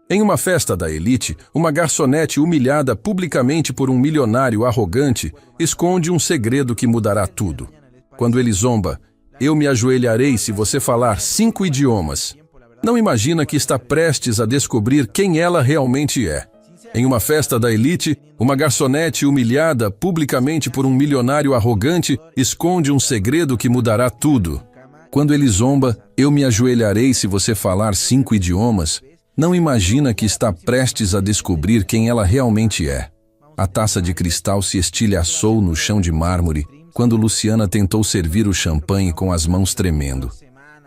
Em uma festa da elite, uma garçonete humilhada publicamente por um milionário arrogante esconde um segredo que mudará tudo. Quando ele zomba, eu me ajoelharei se você falar 5 idiomas. Não imagina que está prestes a descobrir quem ela realmente é. Em uma festa da elite, uma garçonete humilhada publicamente por um milionário arrogante esconde um segredo que mudará tudo. Quando ele zomba, eu me ajoelharei se você falar 5 idiomas. Não imagina que está prestes a descobrir quem ela realmente é. A taça de cristal se estilhaçou no chão de mármore quando Luciana tentou servir o champanhe com as mãos tremendo.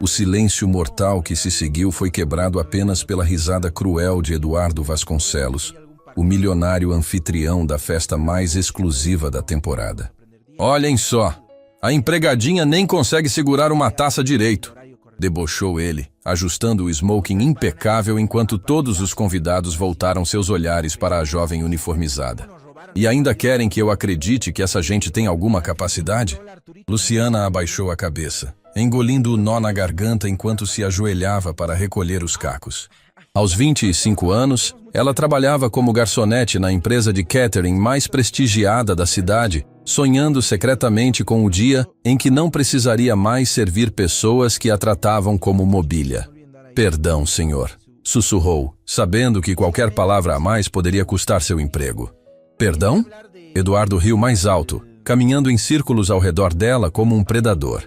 O silêncio mortal que se seguiu foi quebrado apenas pela risada cruel de Eduardo Vasconcelos, o milionário anfitrião da festa mais exclusiva da temporada. Olhem só, a empregadinha nem consegue segurar uma taça direito, debochou ele, ajustando o smoking impecável enquanto todos os convidados voltaram seus olhares para a jovem uniformizada. E ainda querem que eu acredite que essa gente tem alguma capacidade? Luciana abaixou a cabeça, engolindo o nó na garganta enquanto se ajoelhava para recolher os cacos. Aos 25 anos, ela trabalhava como garçonete na empresa de catering mais prestigiada da cidade, sonhando secretamente com o dia em que não precisaria mais servir pessoas que a tratavam como mobília. Perdão, senhor, sussurrou, sabendo que qualquer palavra a mais poderia custar seu emprego. Perdão? Eduardo riu mais alto, caminhando em círculos ao redor dela como um predador.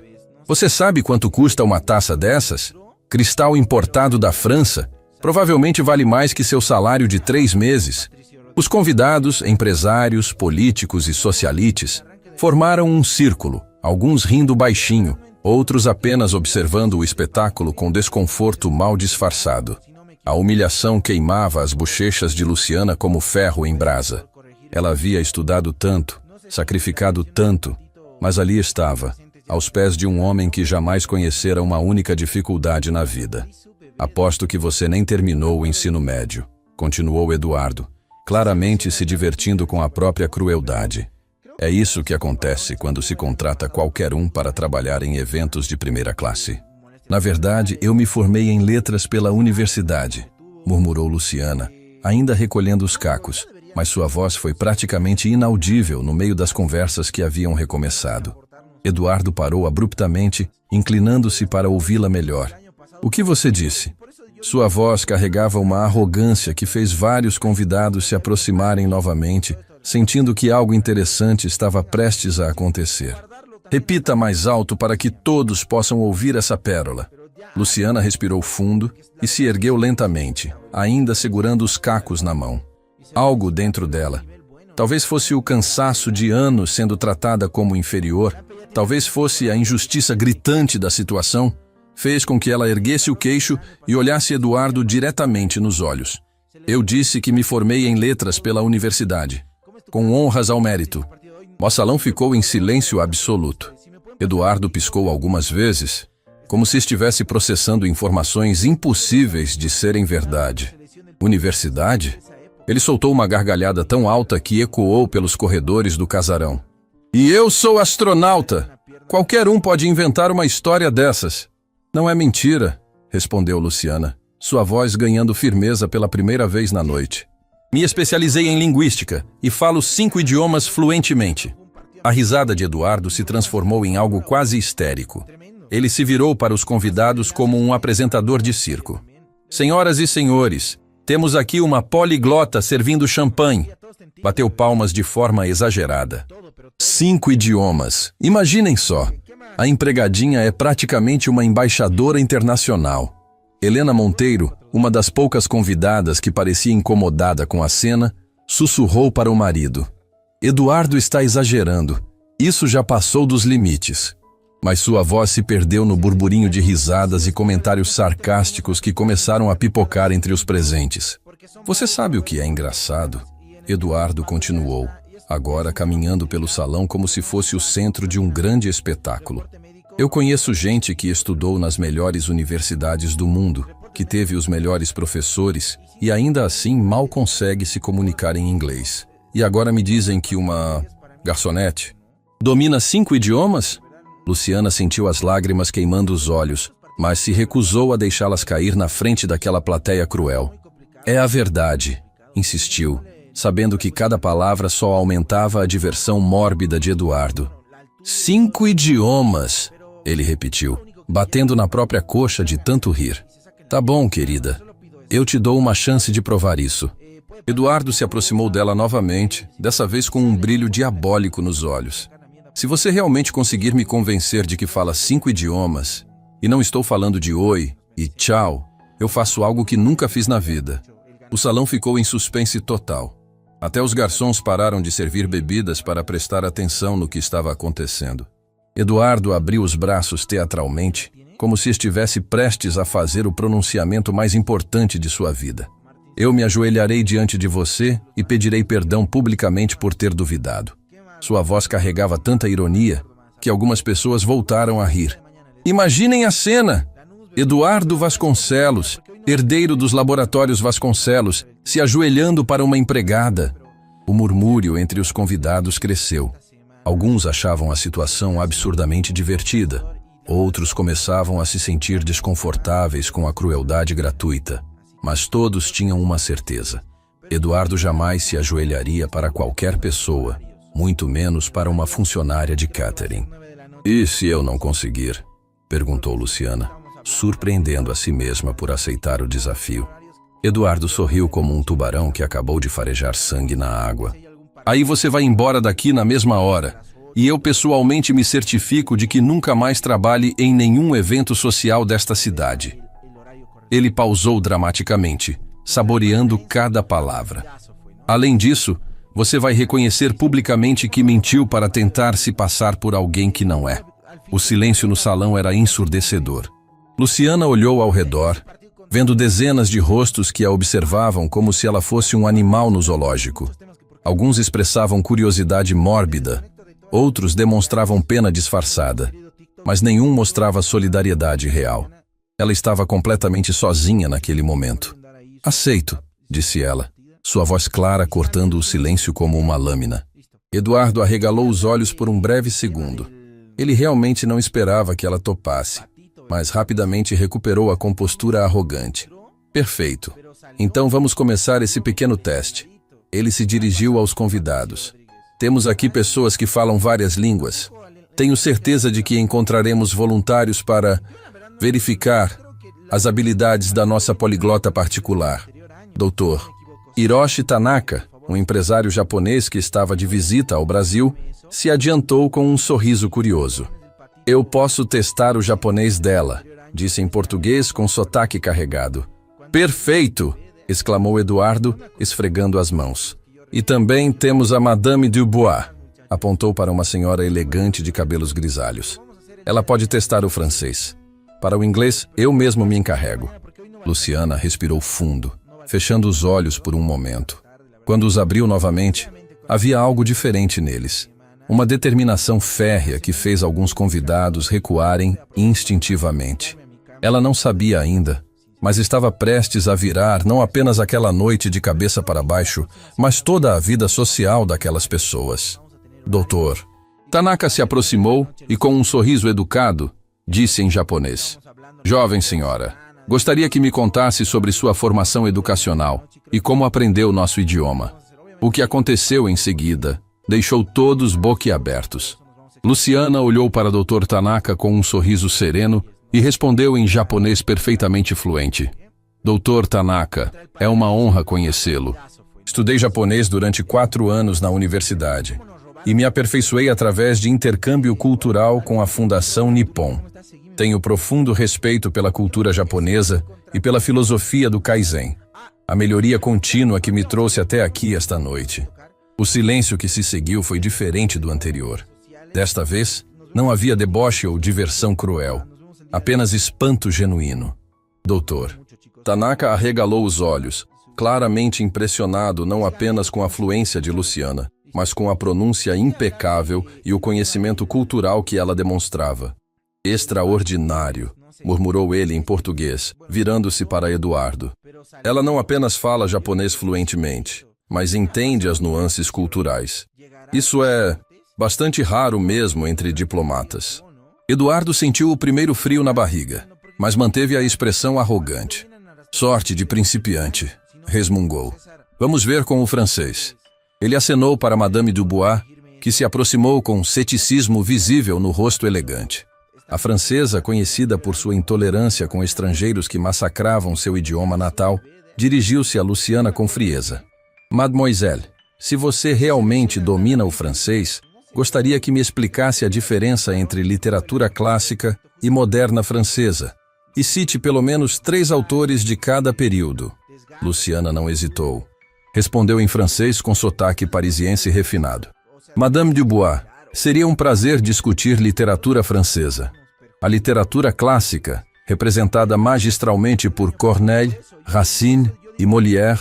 Você sabe quanto custa uma taça dessas? Cristal importado da França. Provavelmente vale mais que seu salário de 3 meses. Os convidados, empresários, políticos e socialites, formaram um círculo, alguns rindo baixinho, outros apenas observando o espetáculo com desconforto mal disfarçado. A humilhação queimava as bochechas de Luciana como ferro em brasa. Ela havia estudado tanto, sacrificado tanto, mas ali estava, aos pés de um homem que jamais conhecera uma única dificuldade na vida. Aposto que você nem terminou o ensino médio, continuou Eduardo, claramente se divertindo com a própria crueldade. É isso que acontece quando se contrata qualquer um para trabalhar em eventos de primeira classe. Na verdade, eu me formei em letras pela universidade, murmurou Luciana, ainda recolhendo os cacos, mas sua voz foi praticamente inaudível no meio das conversas que haviam recomeçado. Eduardo parou abruptamente, inclinando-se para ouvi-la melhor. O que você disse? Sua voz carregava uma arrogância que fez vários convidados se aproximarem novamente, sentindo que algo interessante estava prestes a acontecer. Repita mais alto para que todos possam ouvir essa pérola. Luciana respirou fundo e se ergueu lentamente, ainda segurando os cacos na mão. Algo dentro dela. Talvez fosse o cansaço de anos sendo tratada como inferior, talvez fosse a injustiça gritante da situação, fez com que ela erguesse o queixo e olhasse Eduardo diretamente nos olhos. Eu disse que me formei em letras pela universidade, com honras ao mérito. O salão ficou em silêncio absoluto. Eduardo piscou algumas vezes, como se estivesse processando informações impossíveis de serem verdade. Universidade? Ele soltou uma gargalhada tão alta que ecoou pelos corredores do casarão. E eu sou astronauta! Qualquer um pode inventar uma história dessas. Não é mentira, respondeu Luciana, sua voz ganhando firmeza pela primeira vez na noite. Me especializei em linguística e falo 5 idiomas fluentemente. A risada de Eduardo se transformou em algo quase histérico. Ele se virou para os convidados como um apresentador de circo. Senhoras e senhores, temos aqui uma poliglota servindo champanhe. Bateu palmas de forma exagerada. 5 idiomas, imaginem só. A empregadinha é praticamente uma embaixadora internacional. Helena Monteiro, uma das poucas convidadas que parecia incomodada com a cena, sussurrou para o marido. Eduardo está exagerando. Isso já passou dos limites. Mas sua voz se perdeu no burburinho de risadas e comentários sarcásticos que começaram a pipocar entre os presentes. Você sabe o que é engraçado? Eduardo continuou, agora caminhando pelo salão como se fosse o centro de um grande espetáculo. Eu conheço gente que estudou nas melhores universidades do mundo, que teve os melhores professores e ainda assim mal consegue se comunicar em inglês. E agora me dizem que uma garçonete domina 5 idiomas? Luciana sentiu as lágrimas queimando os olhos, mas se recusou a deixá-las cair na frente daquela plateia cruel. É a verdade, insistiu, sabendo que cada palavra só aumentava a diversão mórbida de Eduardo. 5 idiomas, ele repetiu, batendo na própria coxa de tanto rir. Tá bom, querida. Eu te dou uma chance de provar isso. Eduardo se aproximou dela novamente, dessa vez com um brilho diabólico nos olhos. Se você realmente conseguir me convencer de que fala 5 idiomas, e não estou falando de oi e tchau, eu faço algo que nunca fiz na vida. O salão ficou em suspense total. Até os garçons pararam de servir bebidas para prestar atenção no que estava acontecendo. Eduardo abriu os braços teatralmente, como se estivesse prestes a fazer o pronunciamento mais importante de sua vida. Eu me ajoelharei diante de você e pedirei perdão publicamente por ter duvidado. Sua voz carregava tanta ironia que algumas pessoas voltaram a rir. Imaginem a cena! Eduardo Vasconcelos, herdeiro dos laboratórios Vasconcelos, se ajoelhando para uma empregada. O murmúrio entre os convidados cresceu. Alguns achavam a situação absurdamente divertida. Outros começavam a se sentir desconfortáveis com a crueldade gratuita. Mas todos tinham uma certeza. Eduardo jamais se ajoelharia para qualquer pessoa, muito menos para uma funcionária de catering. E se eu não conseguir? Perguntou Luciana, surpreendendo a si mesma por aceitar o desafio. Eduardo sorriu como um tubarão que acabou de farejar sangue na água. Aí você vai embora daqui na mesma hora, e eu pessoalmente me certifico de que nunca mais trabalhe em nenhum evento social desta cidade. Ele pausou dramaticamente, saboreando cada palavra. Além disso, você vai reconhecer publicamente que mentiu para tentar se passar por alguém que não é. O silêncio no salão era ensurdecedor. Luciana olhou ao redor, vendo dezenas de rostos que a observavam como se ela fosse um animal no zoológico. Alguns expressavam curiosidade mórbida, outros demonstravam pena disfarçada, mas nenhum mostrava solidariedade real. Ela estava completamente sozinha naquele momento. Aceito, disse ela, sua voz clara cortando o silêncio como uma lâmina. Eduardo arregalou os olhos por um breve segundo. Ele realmente não esperava que ela topasse, mas rapidamente recuperou a compostura arrogante. Perfeito. Então vamos começar esse pequeno teste. Ele se dirigiu aos convidados. Temos aqui pessoas que falam várias línguas. Tenho certeza de que encontraremos voluntários para verificar as habilidades da nossa poliglota particular. Doutor Hiroshi Tanaka, um empresário japonês que estava de visita ao Brasil, se adiantou com um sorriso curioso. Eu posso testar o japonês dela, disse em português com sotaque carregado. Perfeito! Exclamou Eduardo, esfregando as mãos. E também temos a Madame Dubois, apontou para uma senhora elegante de cabelos grisalhos. Ela pode testar o francês. Para o inglês, eu mesmo me encarrego. Luciana respirou fundo, fechando os olhos por um momento. Quando os abriu novamente, havia algo diferente neles. Uma determinação férrea que fez alguns convidados recuarem instintivamente. Ela não sabia ainda, mas estava prestes a virar não apenas aquela noite de cabeça para baixo, mas toda a vida social daquelas pessoas. Doutor. Tanaka se aproximou e, com um sorriso educado, disse em japonês: Jovem senhora, gostaria que me contasse sobre sua formação educacional e como aprendeu nosso idioma. O que aconteceu em seguida deixou todos boquiabertos. Luciana olhou para Dr. Tanaka com um sorriso sereno e respondeu em japonês perfeitamente fluente. Dr. Tanaka, é uma honra conhecê-lo. Estudei japonês durante 4 anos na universidade e me aperfeiçoei através de intercâmbio cultural com a Fundação Nippon. Tenho profundo respeito pela cultura japonesa e pela filosofia do Kaizen, a melhoria contínua que me trouxe até aqui esta noite. O silêncio que se seguiu foi diferente do anterior. Desta vez, não havia deboche ou diversão cruel, apenas espanto genuíno. Doutor. Tanaka arregalou os olhos, claramente impressionado não apenas com a fluência de Luciana, mas com a pronúncia impecável e o conhecimento cultural que ela demonstrava. Extraordinário, murmurou ele em português, virando-se para Eduardo. Ela não apenas fala japonês fluentemente, mas entende as nuances culturais. Isso é bastante raro mesmo entre diplomatas. Eduardo sentiu o primeiro frio na barriga, mas manteve a expressão arrogante. Sorte de principiante. resmungou. Vamos ver com o francês. Ele acenou para Madame Dubois, que se aproximou com um ceticismo visível no rosto elegante. A francesa, conhecida por sua intolerância com estrangeiros que massacravam seu idioma natal, dirigiu-se a Luciana com frieza. Mademoiselle, se você realmente domina o francês, gostaria que me explicasse a diferença entre literatura clássica e moderna francesa, e cite pelo menos 3 autores de cada período. Luciana não hesitou. Respondeu em francês com sotaque parisiense refinado. Madame Dubois, seria um prazer discutir literatura francesa. A literatura clássica, representada magistralmente por Corneille, Racine e Molière,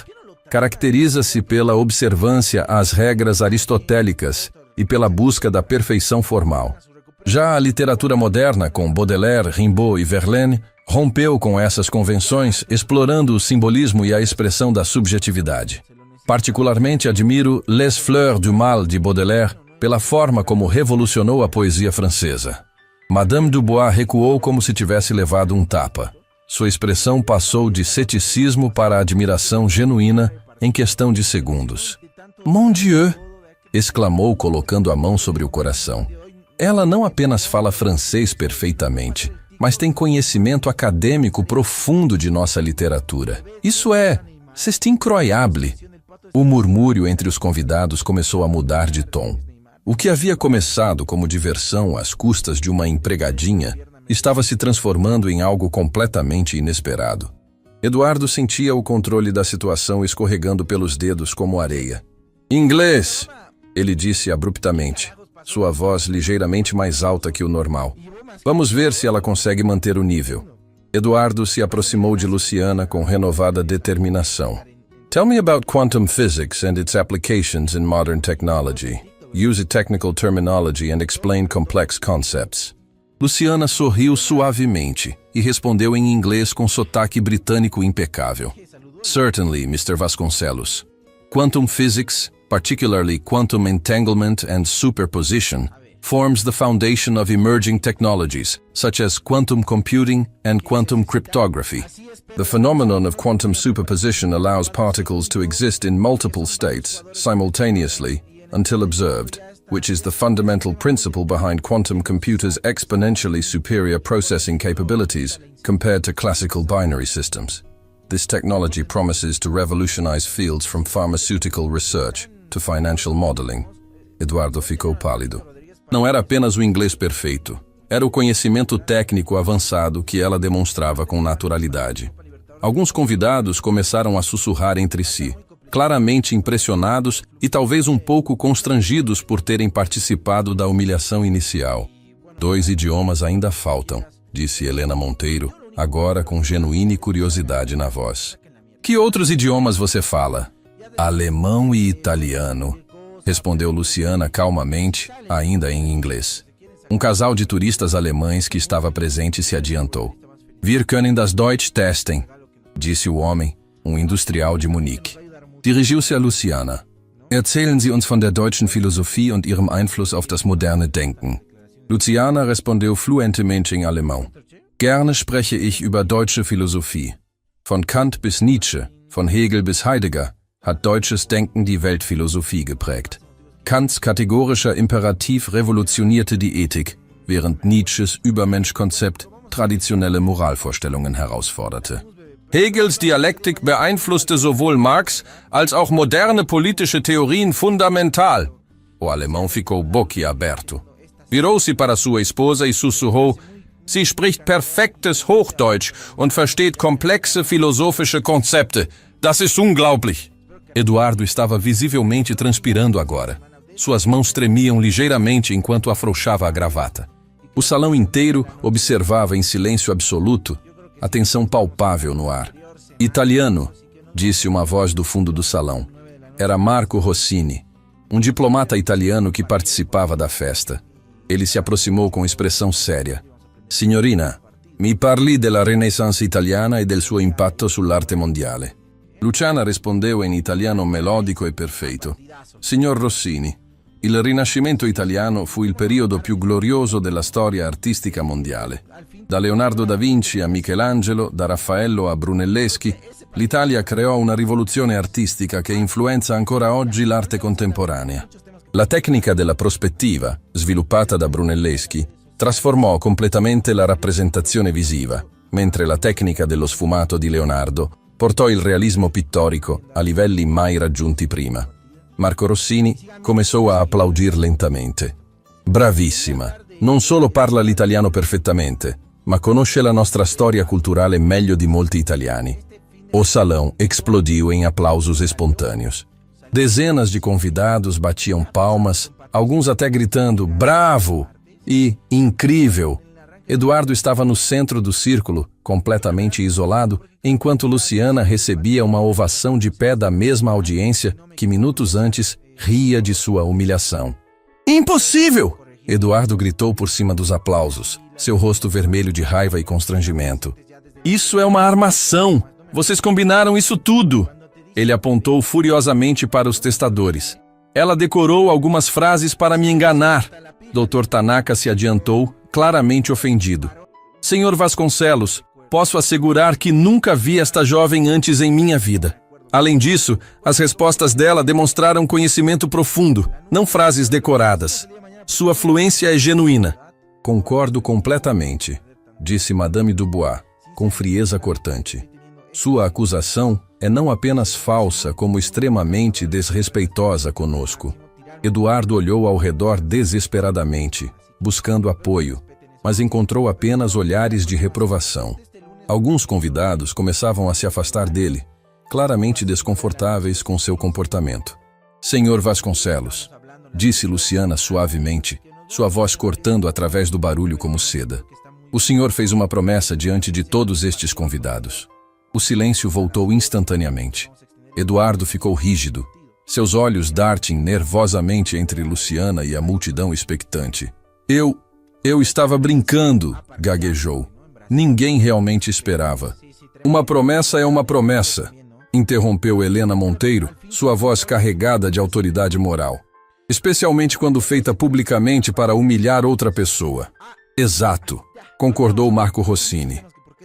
caracteriza-se pela observância às regras aristotélicas e pela busca da perfeição formal. Já a literatura moderna, com Baudelaire, Rimbaud e Verlaine, rompeu com essas convenções, explorando o simbolismo e a expressão da subjetividade. Particularmente admiro Les Fleurs du Mal de Baudelaire pela forma como revolucionou a poesia francesa. Madame Dubois recuou como se tivesse levado um tapa. Sua expressão passou de ceticismo para admiração genuína em questão de segundos. Mon Dieu! Exclamou colocando a mão sobre o coração. Ela não apenas fala francês perfeitamente, mas tem conhecimento acadêmico profundo de nossa literatura. Isso c'est incroyable! O murmúrio entre os convidados começou a mudar de tom. O que havia começado como diversão às custas de uma empregadinha estava se transformando em algo completamente inesperado. Eduardo sentia o controle da situação escorregando pelos dedos como areia. Inglês! Ele disse abruptamente, sua voz ligeiramente mais alta que o normal. Vamos ver se ela consegue manter o nível. Eduardo se aproximou de Luciana com renovada determinação. Tell me about quantum physics and its applications in modern technology. Use technical terminology and explain complex concepts. Luciana sorriu suavemente e respondeu em inglês com sotaque britânico impecável. Certainly, Mr. Vasconcelos. Quantum physics, particularly quantum entanglement and superposition, forms the foundation of emerging technologies, such as quantum computing and quantum cryptography. The phenomenon of quantum superposition allows particles to exist in multiple states, simultaneously, until observed, which is the fundamental principle behind quantum computers' exponentially superior processing capabilities compared to classical binary systems. This technology promises to revolutionize fields from pharmaceutical research to financial modeling. Eduardo ficou pálido. Não era apenas o inglês perfeito. Era o conhecimento técnico avançado que ela demonstrava com naturalidade. Alguns convidados começaram a sussurrar entre si, claramente impressionados e talvez um pouco constrangidos por terem participado da humilhação inicial. 2 idiomas ainda faltam, disse Helena Monteiro, agora com genuína curiosidade na voz. Que outros idiomas você fala? Alemão e italiano, respondeu Luciana calmamente, ainda em inglês. Um casal de turistas alemães que estava presente se adiantou. Wir können das Deutsch testen, disse o homem, um industrial de Munique. Dirigiu-se a Luciana. Erzählen Sie uns von der deutschen Philosophie und ihrem Einfluss auf das moderne Denken. Luciana respondeu fluentemente em alemão. Gerne spreche ich über deutsche Philosophie. Von Kant bis Nietzsche, von Hegel bis Heidegger, hat deutsches Denken die Weltphilosophie geprägt. Kants kategorischer Imperativ revolutionierte die Ethik, während Nietzsches Übermenschkonzept traditionelle Moralvorstellungen herausforderte. Hegels Dialektik beeinflusste sowohl Marx als auch moderne politische Theorien fundamental. O alemão ficou boquiaberto. Virou-se para sua esposa e sussurrou: Sie spricht perfektes Hochdeutsch und versteht komplexe philosophische Konzepte. Das ist unglaublich. Eduardo estava visivelmente transpirando agora. Suas mãos tremiam ligeiramente enquanto afrouxava a gravata. O salão inteiro observava em silêncio absoluto, a tensão palpável no ar. Italiano, disse uma voz do fundo do salão. Era Marco Rossini, um diplomata italiano que participava da festa. Ele se aproximou com expressão séria. Signorina, mi parli della Renaissance italiana e del suo impatto sull'arte mondiale. Luciana rispondeu in italiano melodico e perfeito. Signor Rossini, il Rinascimento italiano fu il periodo più glorioso della storia artistica mondiale. Da Leonardo da Vinci a Michelangelo, da Raffaello a Brunelleschi, l'Italia creò una rivoluzione artistica che influenza ancora oggi l'arte contemporanea. La tecnica della prospettiva, sviluppata da Brunelleschi, trasformò completamente la rappresentazione visiva, mentre la tecnica dello sfumato di Leonardo portò il realismo pittorico a livelli mai raggiunti prima. Marco Rossini cominciò a applaudire lentamente. Bravissima! Non solo parla l'italiano perfettamente, ma conosce la nostra storia culturale meglio di molti italiani. O salão explodiu em aplausos espontâneos. Dezenas de convidados batiam palmas, alguns até gritando "Bravo!" e "Incrível!". Eduardo estava no centro do círculo, completamente isolado, enquanto Luciana recebia uma ovação de pé da mesma audiência que minutos antes ria de sua humilhação. "Impossível!" Eduardo gritou por cima dos aplausos, seu rosto vermelho de raiva e constrangimento. "Isso é uma armação! Vocês combinaram isso tudo!" Ele apontou furiosamente para os testadores. "Ela decorou algumas frases para me enganar." Dr. Tanaka se adiantou, claramente ofendido. "Senhor Vasconcelos, posso assegurar que nunca vi esta jovem antes em minha vida. Além disso, as respostas dela demonstraram conhecimento profundo, não frases decoradas. Sua fluência é genuína." "Concordo completamente", disse Madame Dubois, com frieza cortante. "Sua acusação é não apenas falsa, como extremamente desrespeitosa conosco." Eduardo olhou ao redor desesperadamente, buscando apoio, mas encontrou apenas olhares de reprovação. Alguns convidados começavam a se afastar dele, claramente desconfortáveis com seu comportamento. "Senhor Vasconcelos", disse Luciana suavemente, sua voz cortando através do barulho como seda. "O senhor fez uma promessa diante de todos estes convidados." O silêncio voltou instantaneamente. Eduardo ficou rígido, seus olhos dartem nervosamente entre Luciana e a multidão expectante. Eu estava brincando", gaguejou. "Ninguém realmente esperava." "Uma promessa é uma promessa", interrompeu Helena Monteiro, sua voz carregada de autoridade moral. "Especialmente quando feita publicamente para humilhar outra pessoa." "Exato", concordou Marco Rossini.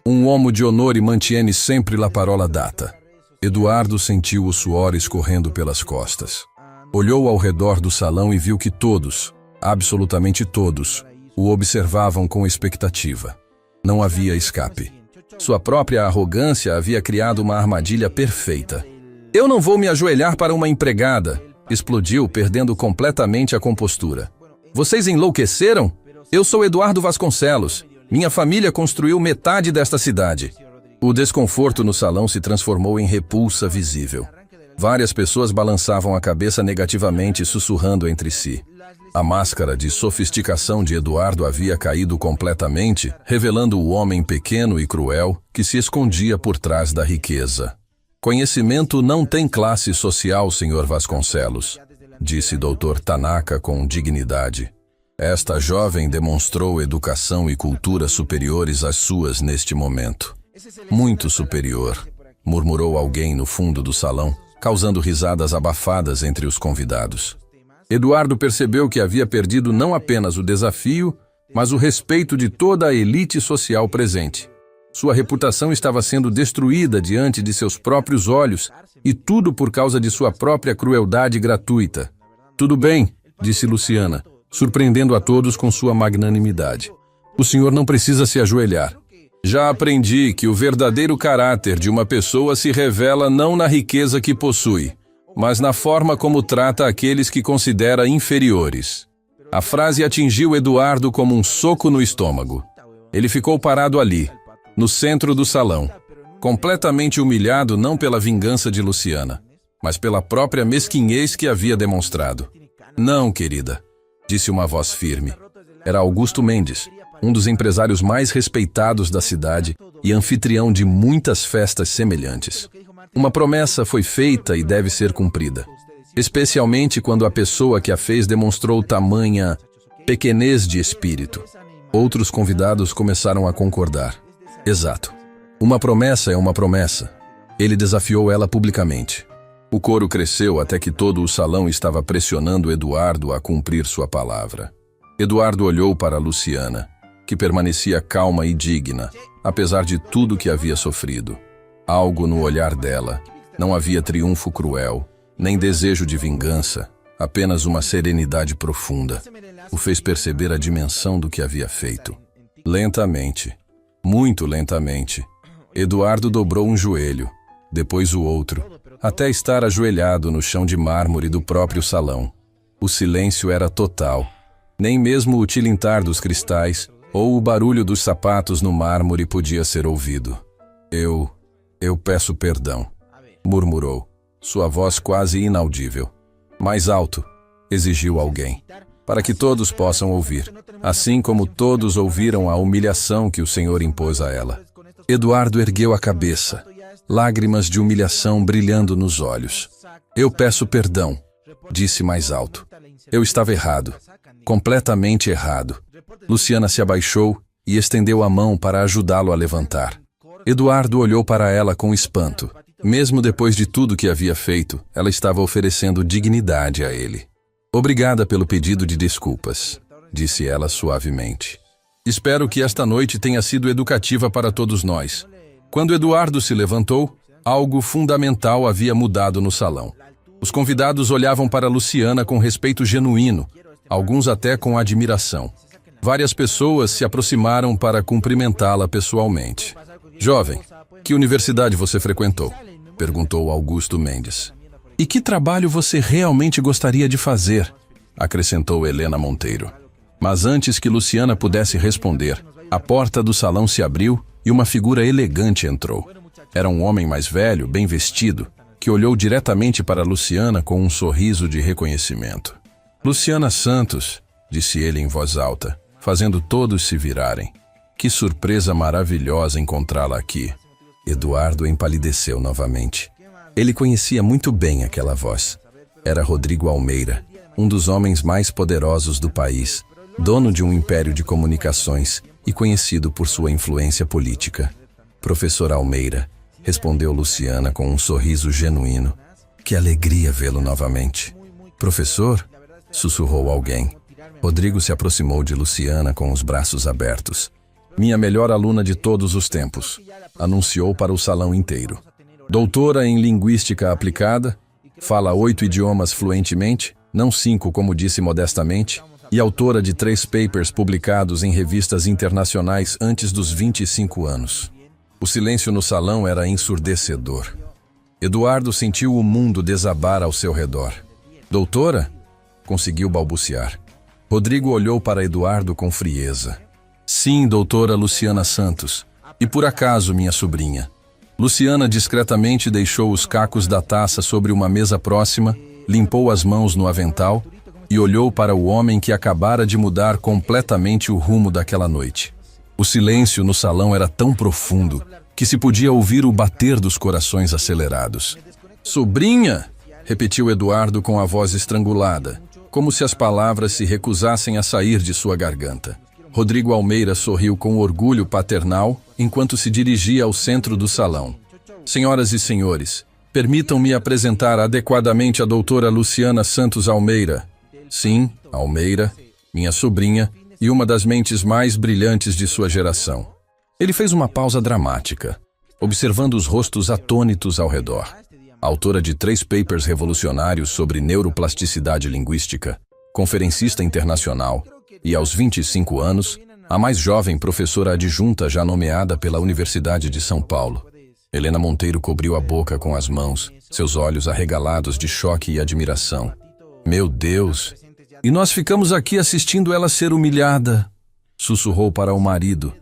"Um uomo de honor e mantiene sempre la parola data." Eduardo sentiu o suor escorrendo pelas costas. Olhou ao redor do salão e viu que todos, absolutamente todos, o observavam com expectativa. Não havia escape. Sua própria arrogância havia criado uma armadilha perfeita. "Eu não vou me ajoelhar para uma empregada", explodiu, perdendo completamente a compostura. "Vocês enlouqueceram? Eu sou Eduardo Vasconcelos. Minha família construiu metade desta cidade." O desconforto no salão se transformou em repulsa visível. Várias pessoas balançavam a cabeça negativamente, sussurrando entre si. A máscara de sofisticação de Eduardo havia caído completamente, revelando o homem pequeno e cruel que se escondia por trás da riqueza. "Conhecimento não tem classe social, Sr. Vasconcelos", disse Dr. Tanaka com dignidade. "Esta jovem demonstrou educação e cultura superiores às suas neste momento." "Muito superior", murmurou alguém no fundo do salão, causando risadas abafadas entre os convidados. Eduardo percebeu que havia perdido não apenas o desafio, mas o respeito de toda a elite social presente. Sua reputação estava sendo destruída diante de seus próprios olhos, e tudo por causa de sua própria crueldade gratuita. "Tudo bem", disse Luciana, surpreendendo a todos com sua magnanimidade. "O senhor não precisa se ajoelhar. Já aprendi que o verdadeiro caráter de uma pessoa se revela não na riqueza que possui, mas na forma como trata aqueles que considera inferiores." A frase atingiu Eduardo como um soco no estômago. Ele ficou parado ali, no centro do salão, completamente humilhado não pela vingança de Luciana, mas pela própria mesquinhez que havia demonstrado. "Não, querida", disse uma voz firme. Era Augusto Mendes, um dos empresários mais respeitados da cidade e anfitrião de muitas festas semelhantes. Uma promessa foi feita e deve ser cumprida, especialmente quando a pessoa que a fez demonstrou tamanha pequenez de espírito. Outros convidados começaram a concordar. Exato. Uma promessa é uma promessa. Ele desafiou ela publicamente. O coro cresceu até que todo o salão estava pressionando Eduardo a cumprir sua palavra. Eduardo olhou para Luciana, que permanecia calma e digna, apesar de tudo que havia sofrido. Algo no olhar dela. Não havia triunfo cruel, nem desejo de vingança, apenas uma serenidade profunda. O fez perceber a dimensão do que havia feito. Lentamente, muito lentamente, Eduardo dobrou um joelho, depois o outro, até estar ajoelhado no chão de mármore do próprio salão. O silêncio era total. Nem mesmo o tilintar dos cristais ou o barulho dos sapatos no mármore podia ser ouvido. Eu peço perdão, murmurou, sua voz quase inaudível. Mais alto, exigiu alguém, para que todos possam ouvir, assim como todos ouviram a humilhação que o Senhor impôs a ela. Eduardo ergueu a cabeça, lágrimas de humilhação brilhando nos olhos. Eu peço perdão, disse mais alto. Eu estava errado, completamente errado. Luciana se abaixou e estendeu a mão para ajudá-lo a levantar. Eduardo olhou para ela com espanto. Mesmo depois de tudo que havia feito, ela estava oferecendo dignidade a ele. Obrigada pelo pedido de desculpas, disse ela suavemente. Espero que esta noite tenha sido educativa para todos nós. Quando Eduardo se levantou, algo fundamental havia mudado no salão. Os convidados olhavam para Luciana com respeito genuíno, alguns até com admiração. Várias pessoas se aproximaram para cumprimentá-la pessoalmente. Jovem, que universidade você frequentou? Perguntou Augusto Mendes. E que trabalho você realmente gostaria de fazer? Acrescentou Helena Monteiro. Mas antes que Luciana pudesse responder, a porta do salão se abriu e uma figura elegante entrou. Era um homem mais velho, bem vestido, que olhou diretamente para Luciana com um sorriso de reconhecimento. Luciana Santos, disse ele em voz alta, fazendo todos se virarem. Que surpresa maravilhosa encontrá-la aqui. Eduardo empalideceu novamente. Ele conhecia muito bem aquela voz. Era Rodrigo Almeida, um dos homens mais poderosos do país, dono de um império de comunicações e conhecido por sua influência política. Professor Almeida, respondeu Luciana com um sorriso genuíno. Que alegria vê-lo novamente. Professor? Sussurrou alguém. Rodrigo se aproximou de Luciana com os braços abertos. Minha melhor aluna de todos os tempos, anunciou para o salão inteiro. Doutora em Linguística Aplicada, fala 8 idiomas fluentemente, não 5 como disse modestamente, e autora de 3 papers publicados em revistas internacionais antes dos 25 anos. O silêncio no salão era ensurdecedor. Eduardo sentiu o mundo desabar ao seu redor. Doutora? Conseguiu balbuciar. Rodrigo olhou para Eduardo com frieza. Sim, doutora Luciana Santos. E por acaso, minha sobrinha? Luciana discretamente deixou os cacos da taça sobre uma mesa próxima, limpou as mãos no avental e olhou para o homem que acabara de mudar completamente o rumo daquela noite. O silêncio no salão era tão profundo que se podia ouvir o bater dos corações acelerados. Sobrinha? Repetiu Eduardo com a voz estrangulada, como se as palavras se recusassem a sair de sua garganta. Rodrigo Almeida sorriu com orgulho paternal enquanto se dirigia ao centro do salão. Senhoras e senhores, permitam-me apresentar adequadamente a doutora Luciana Santos Almeida. Sim, Almeida, minha sobrinha e uma das mentes mais brilhantes de sua geração. Ele fez uma pausa dramática, observando os rostos atônitos ao redor. Autora de 3 papers revolucionários sobre neuroplasticidade linguística, conferencista internacional, e aos 25 anos, a mais jovem professora adjunta já nomeada pela Universidade de São Paulo. Helena Monteiro cobriu a boca com as mãos, seus olhos arregalados de choque e admiração. Meu Deus! E nós ficamos aqui assistindo ela ser humilhada, sussurrou para o marido,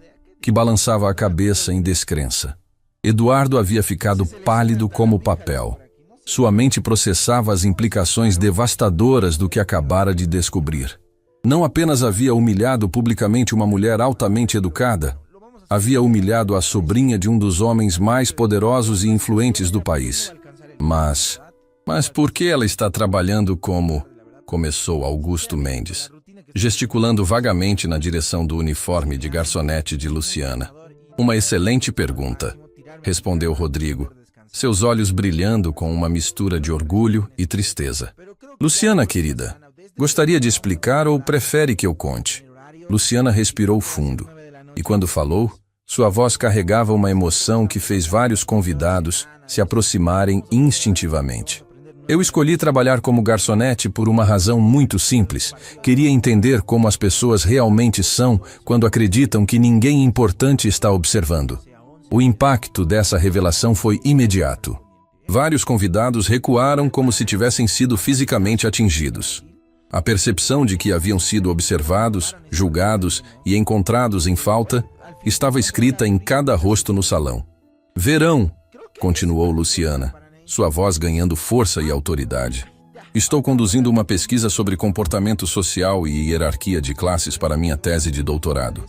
que balançava a cabeça em descrença. Eduardo havia ficado pálido como papel. Sua mente processava as implicações devastadoras do que acabara de descobrir. Não apenas havia humilhado publicamente uma mulher altamente educada, havia humilhado a sobrinha de um dos homens mais poderosos e influentes do país. Mas por que ela está trabalhando como... Começou Augusto Mendes, gesticulando vagamente na direção do uniforme de garçonete de Luciana. Uma excelente pergunta, respondeu Rodrigo, seus olhos brilhando com uma mistura de orgulho e tristeza. Luciana, querida, gostaria de explicar ou prefere que eu conte? Luciana respirou fundo, e quando falou, Sua voz carregava uma emoção que fez vários convidados se aproximarem instintivamente. Eu escolhi trabalhar como garçonete por uma razão muito simples. Queria entender como as pessoas realmente são quando acreditam que ninguém importante está observando. O impacto dessa revelação foi imediato. Vários convidados recuaram como se tivessem sido fisicamente atingidos. A percepção de que haviam sido observados, julgados e encontrados em falta estava escrita em cada rosto no salão. Verão, continuou Luciana, sua voz ganhando força e autoridade. Estou conduzindo uma pesquisa sobre comportamento social e hierarquia de classes para minha tese de doutorado.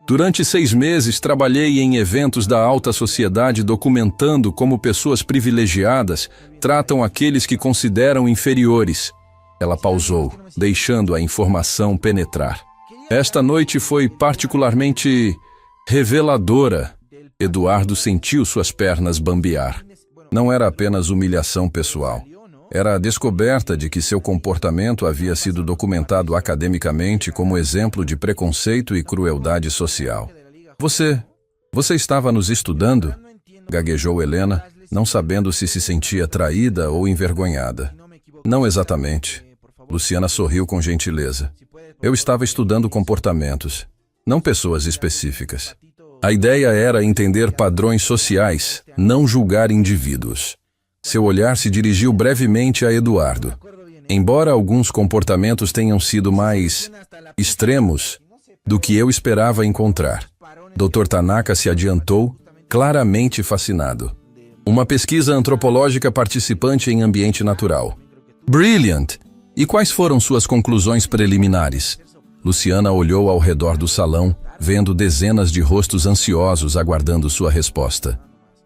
Durante 6 meses, trabalhei em eventos da alta sociedade documentando como pessoas privilegiadas tratam aqueles que consideram inferiores. Ela pausou, deixando a informação penetrar. Esta noite foi particularmente reveladora. Eduardo sentiu suas pernas bambear. Não era apenas humilhação pessoal. Era a descoberta de que seu comportamento havia sido documentado academicamente como exemplo de preconceito e crueldade social. Você estava nos estudando? Gaguejou Helena, não sabendo se sentia traída ou envergonhada. Não exatamente. Luciana sorriu com gentileza. Eu estava estudando comportamentos, não pessoas específicas. A ideia era entender padrões sociais, não julgar indivíduos. Seu olhar se dirigiu brevemente a Eduardo. Embora alguns comportamentos tenham sido mais extremos do que eu esperava encontrar, Dr. Tanaka se adiantou, claramente fascinado. Uma pesquisa antropológica participante em ambiente natural. Brilliant! E quais foram suas conclusões preliminares? Luciana olhou ao redor do salão, vendo dezenas de rostos ansiosos aguardando sua resposta.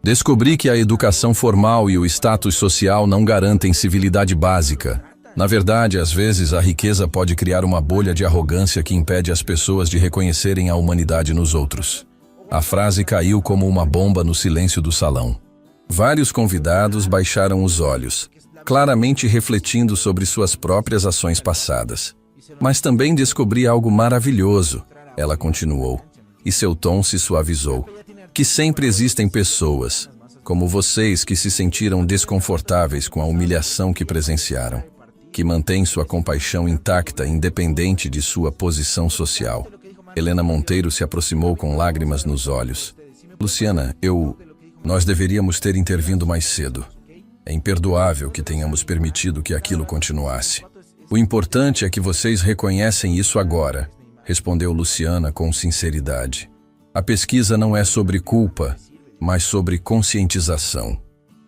Descobri que a educação formal e o status social não garantem civilidade básica. Na verdade, às vezes, a riqueza pode criar uma bolha de arrogância que impede as pessoas de reconhecerem a humanidade nos outros. A frase caiu como uma bomba no silêncio do salão. Vários convidados baixaram os olhos, claramente refletindo sobre suas próprias ações passadas. Mas também descobri algo maravilhoso, ela continuou, e seu tom se suavizou. Que sempre existem pessoas, como vocês, que se sentiram desconfortáveis com a humilhação que presenciaram, que mantêm sua compaixão intacta independente de sua posição social. Helena Monteiro se aproximou com lágrimas nos olhos. Luciana, nós deveríamos ter intervindo mais cedo. É imperdoável que tenhamos permitido que aquilo continuasse. O importante é que vocês reconhecem isso agora, respondeu Luciana com sinceridade. A pesquisa não é sobre culpa, mas sobre conscientização.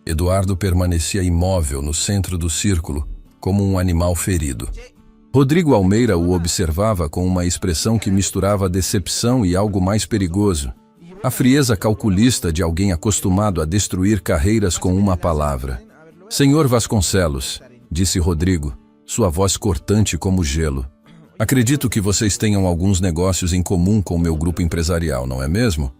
Eduardo permanecia imóvel no centro do círculo, como um animal ferido. Rodrigo Almeida o observava com uma expressão que misturava decepção e algo mais perigoso. A frieza calculista de alguém acostumado a destruir carreiras com uma palavra. Senhor Vasconcelos, disse Rodrigo, sua voz cortante como gelo. Acredito que vocês tenham alguns negócios em comum com o meu grupo empresarial, não é mesmo?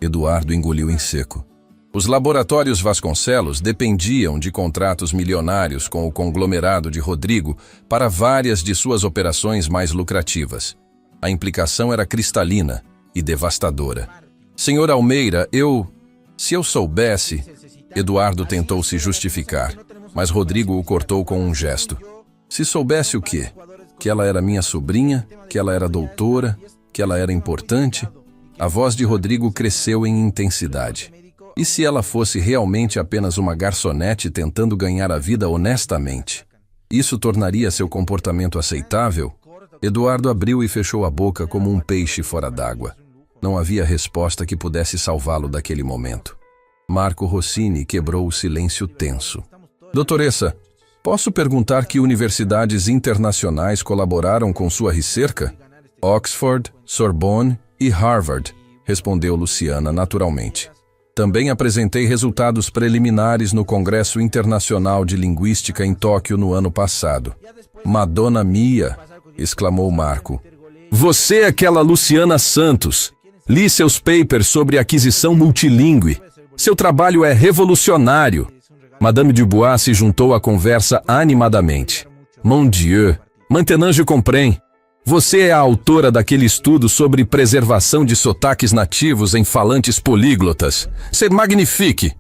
Eduardo engoliu em seco. Os laboratórios Vasconcelos dependiam de contratos milionários com o conglomerado de Rodrigo para várias de suas operações mais lucrativas. A implicação era cristalina e devastadora. Senhor Almeida, se eu soubesse... Eduardo tentou se justificar, mas Rodrigo o cortou com um gesto. Se soubesse o quê? Que ela era minha sobrinha, que ela era doutora, que ela era importante? A voz de Rodrigo cresceu em intensidade. E se ela fosse realmente apenas uma garçonete tentando ganhar a vida honestamente? Isso tornaria seu comportamento aceitável? Eduardo abriu e fechou a boca como um peixe fora d'água. Não havia resposta que pudesse salvá-lo daquele momento. Marco Rossini quebrou o silêncio tenso. Doutoressa, posso perguntar que universidades internacionais colaboraram com sua recerca? Oxford, Sorbonne e Harvard, respondeu Luciana naturalmente. Também apresentei resultados preliminares no Congresso Internacional de Linguística em Tóquio no ano passado. Madonna mia, exclamou Marco. Você é aquela Luciana Santos. Li seus papers sobre aquisição multilingüe. Seu trabalho é revolucionário. Madame Dubois se juntou à conversa animadamente. Mon Dieu, maintenant je comprends. Você é a autora daquele estudo sobre preservação de sotaques nativos em falantes políglotas. C'est magnifique!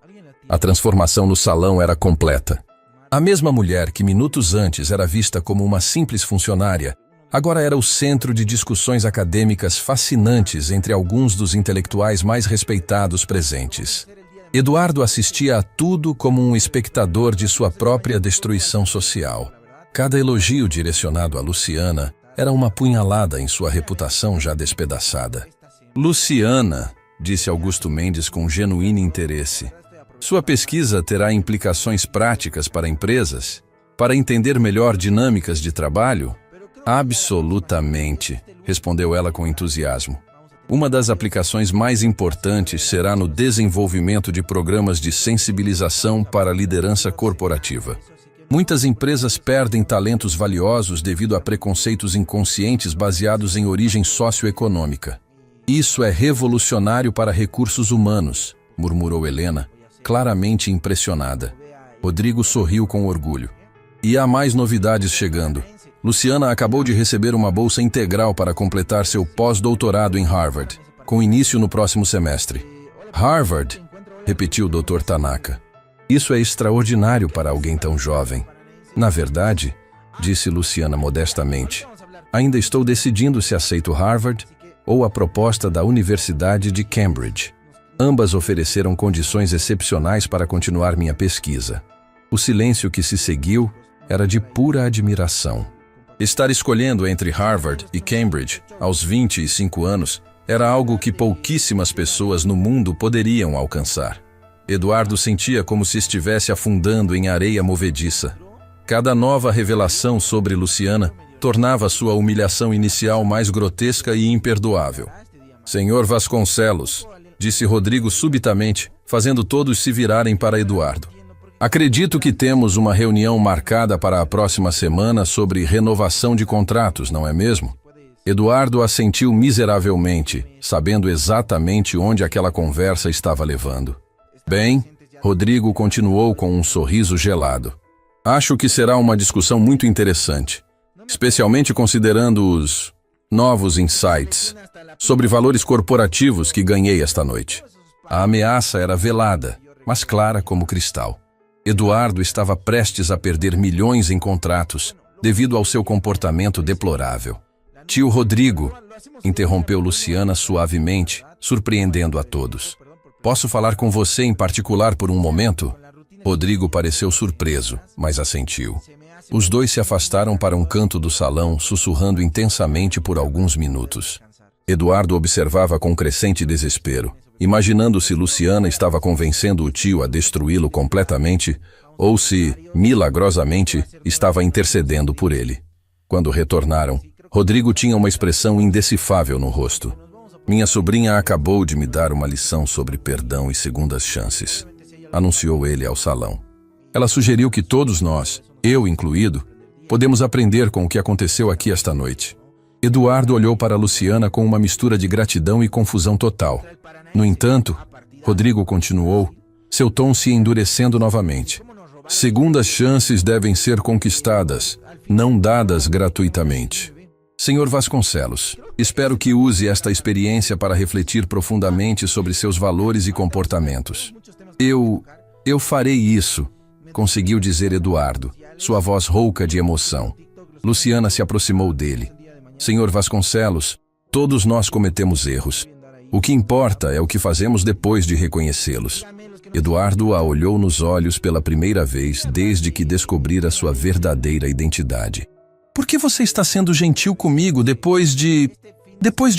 A transformação no salão era completa. A mesma mulher que minutos antes era vista como uma simples funcionária, agora era o centro de discussões acadêmicas fascinantes entre alguns dos intelectuais mais respeitados presentes. Eduardo assistia a tudo como um espectador de sua própria destruição social. Cada elogio direcionado a Luciana era uma punhalada em sua reputação já despedaçada. Luciana, disse Augusto Mendes com genuíno interesse, sua pesquisa terá implicações práticas para empresas? Para entender melhor dinâmicas de trabalho? Absolutamente, respondeu ela com entusiasmo. Uma das aplicações mais importantes será no desenvolvimento de programas de sensibilização para a liderança corporativa. Muitas empresas perdem talentos valiosos devido a preconceitos inconscientes baseados em origem socioeconômica. Isso é revolucionário para recursos humanos, murmurou Helena, claramente impressionada. Rodrigo sorriu com orgulho. E há mais novidades chegando. Luciana acabou de receber uma bolsa integral para completar seu pós-doutorado em Harvard, com início no próximo semestre. Harvard, repetiu o Dr. Tanaka. Isso é extraordinário para alguém tão jovem. Na verdade, disse Luciana modestamente, ainda estou decidindo se aceito Harvard ou a proposta da Universidade de Cambridge. Ambas ofereceram condições excepcionais para continuar minha pesquisa. O silêncio que se seguiu era de pura admiração. Estar escolhendo entre Harvard e Cambridge, aos 25 anos, era algo que pouquíssimas pessoas no mundo poderiam alcançar. Eduardo sentia como se estivesse afundando em areia movediça. Cada nova revelação sobre Luciana tornava sua humilhação inicial mais grotesca e imperdoável. Senhor Vasconcelos, disse Rodrigo subitamente, fazendo todos se virarem para Eduardo. Acredito que temos uma reunião marcada para a próxima semana sobre renovação de contratos, não é mesmo? Eduardo assentiu miseravelmente, sabendo exatamente onde aquela conversa estava levando. Bem, Rodrigo continuou com um sorriso gelado. Acho que será uma discussão muito interessante, especialmente considerando os novos insights sobre valores corporativos que ganhei esta noite. A ameaça era velada, mas clara como cristal. Eduardo estava prestes a perder milhões em contratos devido ao seu comportamento deplorável. Tio Rodrigo, interrompeu Luciana suavemente, surpreendendo a todos. Posso falar com você em particular por um momento? Rodrigo pareceu surpreso, mas assentiu. Os dois se afastaram para um canto do salão, sussurrando intensamente por alguns minutos. Eduardo observava com crescente desespero, imaginando se Luciana estava convencendo o tio a destruí-lo completamente ou se, milagrosamente, estava intercedendo por ele. Quando retornaram, Rodrigo tinha uma expressão indecifável no rosto. Minha sobrinha acabou de me dar uma lição sobre perdão e segundas chances, anunciou ele ao salão. Ela sugeriu que todos nós, eu incluído, podemos aprender com o que aconteceu aqui esta noite. Eduardo olhou para Luciana com uma mistura de gratidão e confusão total. No entanto, Rodrigo continuou, seu tom se endurecendo novamente. Segundas chances devem ser conquistadas, não dadas gratuitamente. Senhor Vasconcelos, espero que use esta experiência para refletir profundamente sobre seus valores e comportamentos. Eu farei isso, conseguiu dizer Eduardo, sua voz rouca de emoção. Luciana se aproximou dele. Senhor Vasconcelos, todos nós cometemos erros. O que importa é o que fazemos depois de reconhecê-los. Eduardo a olhou nos olhos pela primeira vez desde que descobrira sua verdadeira identidade. Por que você está sendo gentil comigo depois de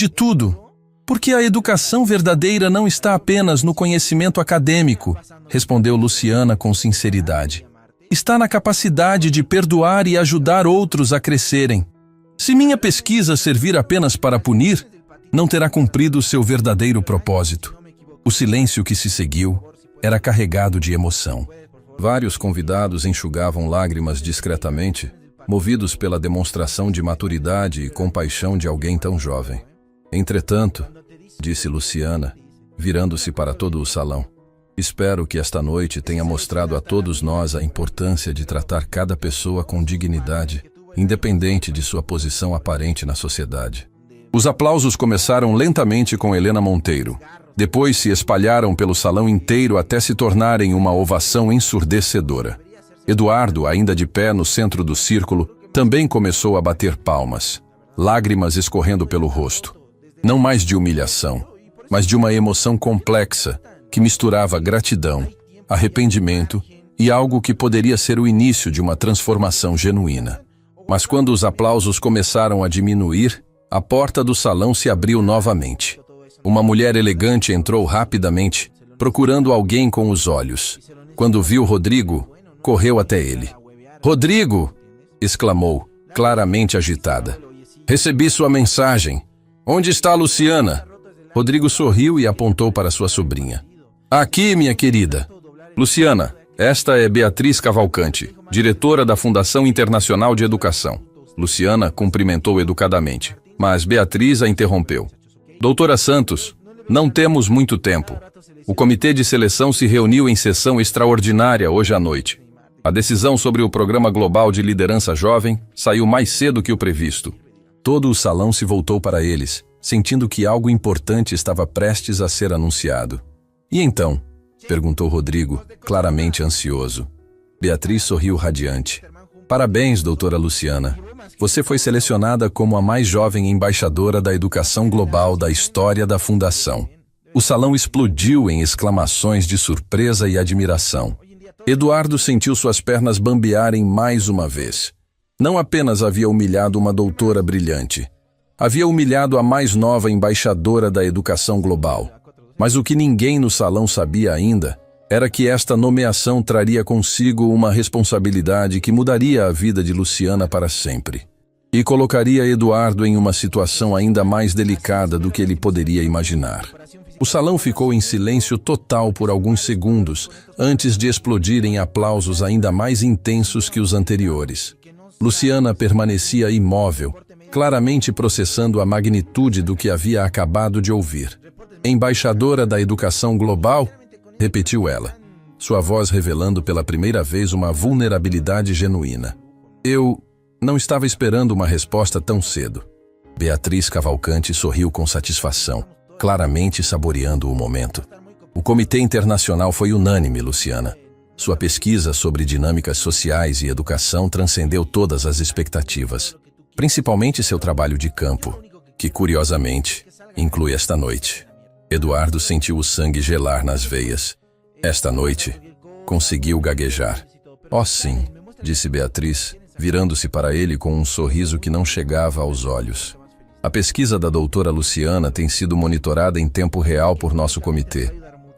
tudo? Porque a educação verdadeira não está apenas no conhecimento acadêmico, respondeu Luciana com sinceridade. Está na capacidade de perdoar e ajudar outros a crescerem. Se minha pesquisa servir apenas para punir, não terá cumprido seu verdadeiro propósito. O silêncio que se seguiu era carregado de emoção. Vários convidados enxugavam lágrimas discretamente, movidos pela demonstração de maturidade e compaixão de alguém tão jovem. Entretanto, disse Luciana, virando-se para todo o salão, espero que esta noite tenha mostrado a todos nós a importância de tratar cada pessoa com dignidade independente de sua posição aparente na sociedade. Os aplausos começaram lentamente com Helena Monteiro. Depois se espalharam pelo salão inteiro até se tornarem uma ovação ensurdecedora. Eduardo, ainda de pé no centro do círculo, também começou a bater palmas, lágrimas escorrendo pelo rosto. Não mais de humilhação, mas de uma emoção complexa que misturava gratidão, arrependimento e algo que poderia ser o início de uma transformação genuína. Mas quando os aplausos começaram a diminuir, a porta do salão se abriu novamente. Uma mulher elegante entrou rapidamente, procurando alguém com os olhos. Quando viu Rodrigo, correu até ele. "Rodrigo!" exclamou, claramente agitada. "Recebi sua mensagem. Onde está a Luciana?" Rodrigo sorriu e apontou para sua sobrinha. "Aqui, minha querida." "Luciana, esta é Beatriz Cavalcante, diretora da Fundação Internacional de Educação." Luciana cumprimentou educadamente, mas Beatriz a interrompeu. "Doutora Santos, não temos muito tempo. O comitê de seleção se reuniu em sessão extraordinária hoje à noite. A decisão sobre o Programa Global de Liderança Jovem saiu mais cedo que o previsto." Todo o salão se voltou para eles, sentindo que algo importante estava prestes a ser anunciado. "E então?" perguntou Rodrigo, claramente ansioso. Beatriz sorriu radiante. "Parabéns, doutora Luciana. Você foi selecionada como a mais jovem embaixadora da educação global da história da Fundação." O salão explodiu em exclamações de surpresa e admiração. Eduardo sentiu suas pernas bambearem mais uma vez. Não apenas havia humilhado uma doutora brilhante, havia humilhado a mais nova embaixadora da educação global. Mas o que ninguém no salão sabia ainda era que esta nomeação traria consigo uma responsabilidade que mudaria a vida de Luciana para sempre. E colocaria Eduardo em uma situação ainda mais delicada do que ele poderia imaginar. O salão ficou em silêncio total por alguns segundos, antes de explodir em aplausos ainda mais intensos que os anteriores. Luciana permanecia imóvel, claramente processando a magnitude do que havia acabado de ouvir. "Embaixadora da Educação Global?" repetiu ela, sua voz revelando pela primeira vez uma vulnerabilidade genuína. "Eu não estava esperando uma resposta tão cedo." Beatriz Cavalcante sorriu com satisfação, claramente saboreando o momento. "O Comitê Internacional foi unânime, Luciana. Sua pesquisa sobre dinâmicas sociais e educação transcendeu todas as expectativas, principalmente seu trabalho de campo, que, curiosamente, inclui esta noite." Eduardo sentiu o sangue gelar nas veias. "Esta noite?" conseguiu gaguejar. "Oh, sim", disse Beatriz, virando-se para ele com um sorriso que não chegava aos olhos. "A pesquisa da doutora Luciana tem sido monitorada em tempo real por nosso comitê.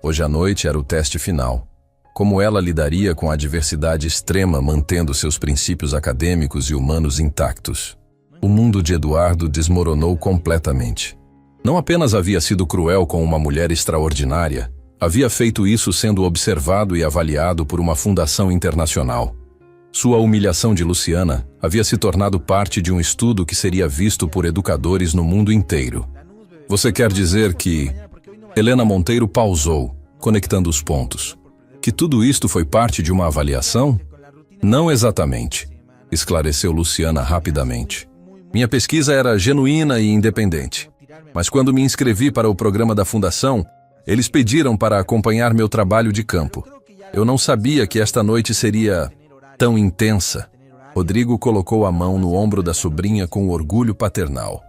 Hoje à noite era o teste final. Como ela lidaria com a adversidade extrema mantendo seus princípios acadêmicos e humanos intactos?" O mundo de Eduardo desmoronou completamente. Não apenas havia sido cruel com uma mulher extraordinária, havia feito isso sendo observado e avaliado por uma fundação internacional. Sua humilhação de Luciana havia se tornado parte de um estudo que seria visto por educadores no mundo inteiro. "Você quer dizer que..." Helena Monteiro pausou, conectando os pontos. "Que tudo isto foi parte de uma avaliação?" "Não exatamente", esclareceu Luciana rapidamente. "Minha pesquisa era genuína e independente. Mas quando me inscrevi para o programa da Fundação, eles pediram para acompanhar meu trabalho de campo. Eu não sabia que esta noite seria tão intensa." Rodrigo colocou a mão no ombro da sobrinha com orgulho paternal,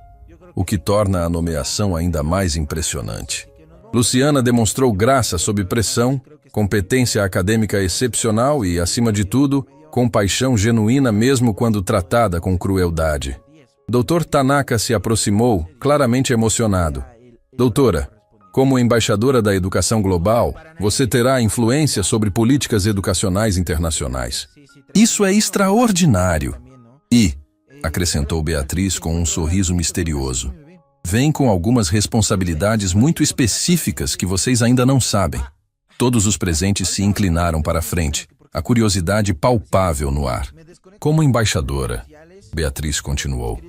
o que torna a nomeação ainda mais impressionante. Luciana demonstrou graça sob pressão, competência acadêmica excepcional e, acima de tudo, compaixão genuína mesmo quando tratada com crueldade. Dr. Tanaka se aproximou, claramente emocionado. "Doutora, como embaixadora da educação global, você terá influência sobre políticas educacionais internacionais. Isso é extraordinário. E", acrescentou Beatriz com um sorriso misterioso, "vem com algumas responsabilidades muito específicas que vocês ainda não sabem." Todos os presentes se inclinaram para a frente, a curiosidade palpável no ar. "Como embaixadora", Beatriz continuou,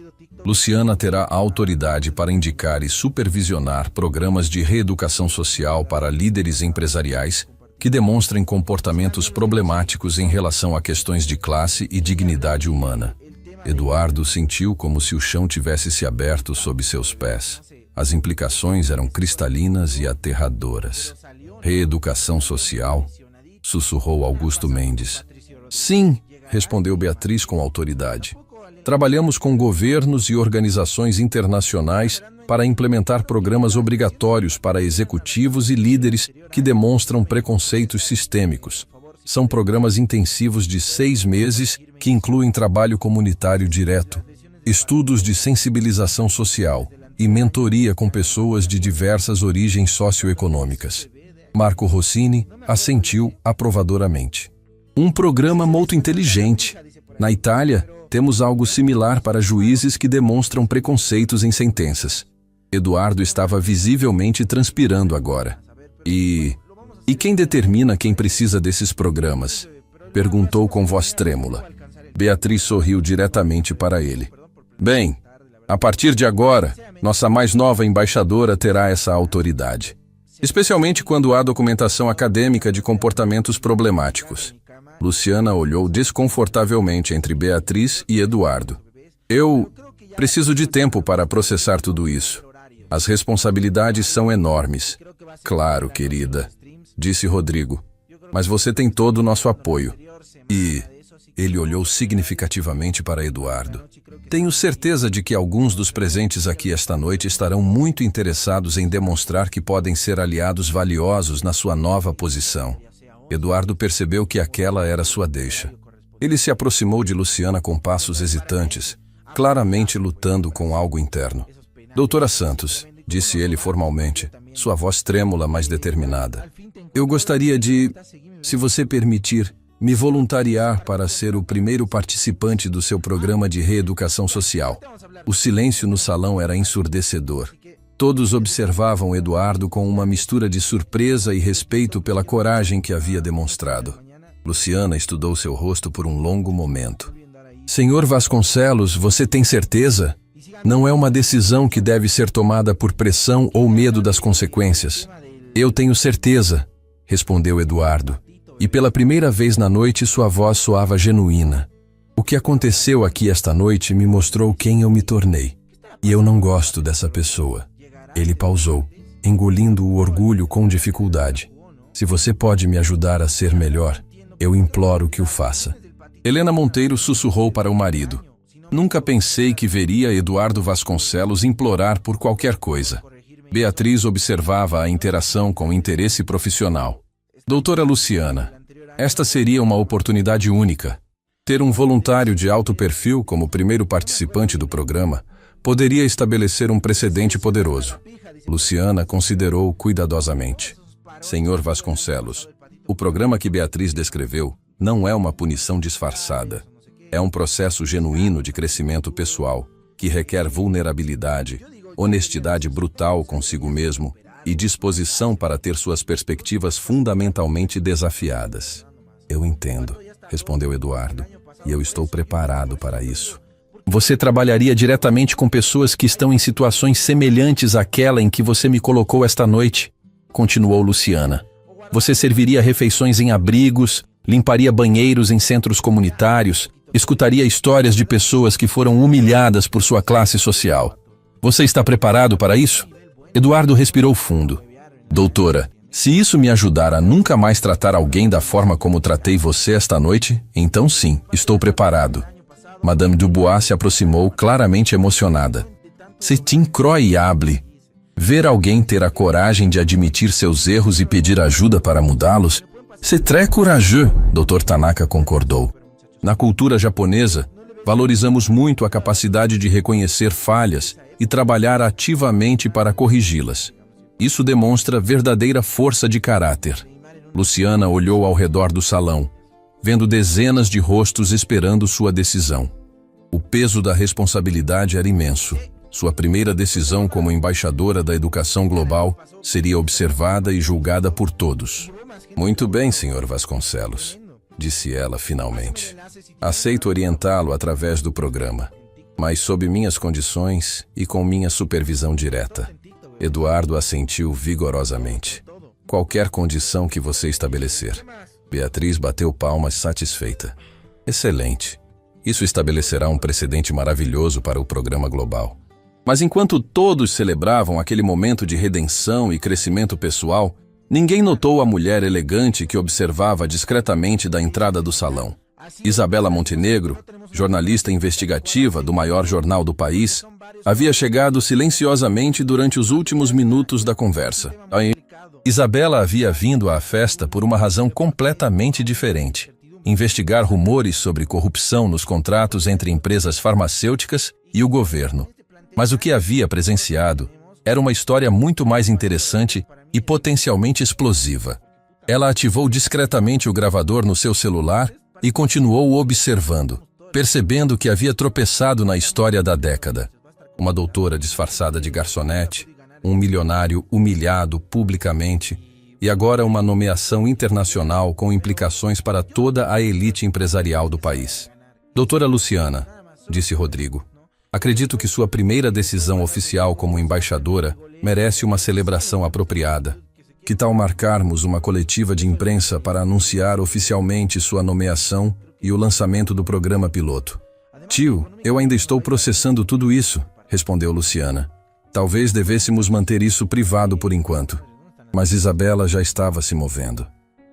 "Luciana terá autoridade para indicar e supervisionar programas de reeducação social para líderes empresariais que demonstrem comportamentos problemáticos em relação a questões de classe e dignidade humana. Eduardo sentiu como se o chão tivesse se aberto sob seus pés. As implicações eram cristalinas e aterradoras. Reeducação social? Sussurrou Augusto Mendes. Sim, respondeu Beatriz com autoridade. Trabalhamos com governos e organizações internacionais para implementar programas obrigatórios para executivos e líderes que demonstram preconceitos sistêmicos. São programas intensivos de 6 meses que incluem trabalho comunitário direto, estudos de sensibilização social e mentoria com pessoas de diversas origens socioeconômicas. Marco Rossini assentiu aprovadoramente. Um programa muito inteligente. Na Itália, temos algo similar para juízes que demonstram preconceitos em sentenças. Eduardo estava visivelmente transpirando agora. E quem determina quem precisa desses programas? Perguntou com voz trêmula. Beatriz sorriu diretamente para ele. Bem, a partir de agora, nossa mais nova embaixadora terá essa autoridade. Especialmente quando há documentação acadêmica de comportamentos problemáticos. Luciana olhou desconfortavelmente entre Beatriz e Eduardo. Eu preciso de tempo para processar tudo isso. As responsabilidades são enormes. Claro, querida, disse Rodrigo. Mas você tem todo o nosso apoio. E ele olhou significativamente para Eduardo. Tenho certeza de que alguns dos presentes aqui esta noite estarão muito interessados em demonstrar que podem ser aliados valiosos na sua nova posição. Eduardo percebeu que aquela era sua deixa. Ele se aproximou de Luciana com passos hesitantes, claramente lutando com algo interno. Doutora Santos, disse ele formalmente, sua voz trêmula, mas determinada. Eu gostaria de, se você permitir, me voluntariar para ser o primeiro participante do seu programa de reeducação social. O silêncio no salão era ensurdecedor. Todos observavam Eduardo com uma mistura de surpresa e respeito pela coragem que havia demonstrado. Luciana estudou seu rosto por um longo momento. Senhor Vasconcelos, você tem certeza? Não é uma decisão que deve ser tomada por pressão ou medo das consequências. Eu tenho certeza, respondeu Eduardo. E pela primeira vez na noite sua voz soava genuína. O que aconteceu aqui esta noite me mostrou quem eu me tornei. E eu não gosto dessa pessoa. Ele pausou, engolindo o orgulho com dificuldade. Se você pode me ajudar a ser melhor, eu imploro que o faça. Helena Monteiro sussurrou para o marido. Nunca pensei que veria Eduardo Vasconcelos implorar por qualquer coisa. Beatriz observava a interação com interesse profissional. Doutora Luciana, esta seria uma oportunidade única. Ter um voluntário de alto perfil como primeiro participante do programa poderia estabelecer um precedente poderoso. Luciana considerou cuidadosamente. Senhor Vasconcelos, o programa que Beatriz descreveu não é uma punição disfarçada. É um processo genuíno de crescimento pessoal, que requer vulnerabilidade, honestidade brutal consigo mesmo e disposição para ter suas perspectivas fundamentalmente desafiadas. Eu entendo, respondeu Eduardo, e eu estou preparado para isso. Você trabalharia diretamente com pessoas que estão em situações semelhantes àquela em que você me colocou esta noite, continuou Luciana. Você serviria refeições em abrigos, limparia banheiros em centros comunitários, escutaria histórias de pessoas que foram humilhadas por sua classe social. Você está preparado para isso? Eduardo respirou fundo. Doutora, se isso me ajudar a nunca mais tratar alguém da forma como tratei você esta noite, então sim, estou preparado. Madame Dubois se aproximou, claramente emocionada. C'est incroyable. Ver alguém ter a coragem de admitir seus erros e pedir ajuda para mudá-los, c'est très courageux, Dr. Tanaka concordou. Na cultura japonesa, valorizamos muito a capacidade de reconhecer falhas e trabalhar ativamente para corrigi-las. Isso demonstra verdadeira força de caráter. Luciana olhou ao redor do salão, vendo dezenas de rostos esperando sua decisão. O peso da responsabilidade era imenso. Sua primeira decisão como embaixadora da educação global seria observada e julgada por todos. Muito bem, Sr. Vasconcelos, disse ela finalmente. Aceito orientá-lo através do programa, mas sob minhas condições e com minha supervisão direta. Eduardo assentiu vigorosamente. Qualquer condição que você estabelecer. Beatriz bateu palmas satisfeita. Excelente. Isso estabelecerá um precedente maravilhoso para o programa global. Mas enquanto todos celebravam aquele momento de redenção e crescimento pessoal, ninguém notou a mulher elegante que observava discretamente da entrada do salão. Isabela Montenegro, jornalista investigativa do maior jornal do país, havia chegado silenciosamente durante os últimos minutos da conversa. Isabela havia vindo à festa por uma razão completamente diferente: investigar rumores sobre corrupção nos contratos entre empresas farmacêuticas e o governo. Mas o que havia presenciado era uma história muito mais interessante e potencialmente explosiva. Ela ativou discretamente o gravador no seu celular e continuou observando, percebendo que havia tropeçado na história da década. Uma doutora disfarçada de garçonete, um milionário humilhado publicamente e agora uma nomeação internacional com implicações para toda a elite empresarial do país. Doutora Luciana, disse Rodrigo, acredito que sua primeira decisão oficial como embaixadora merece uma celebração apropriada. Que tal marcarmos uma coletiva de imprensa para anunciar oficialmente sua nomeação e o lançamento do programa piloto? Tio, eu ainda estou processando tudo isso, respondeu Luciana. Talvez devêssemos manter isso privado por enquanto. Mas Isabela já estava se movendo.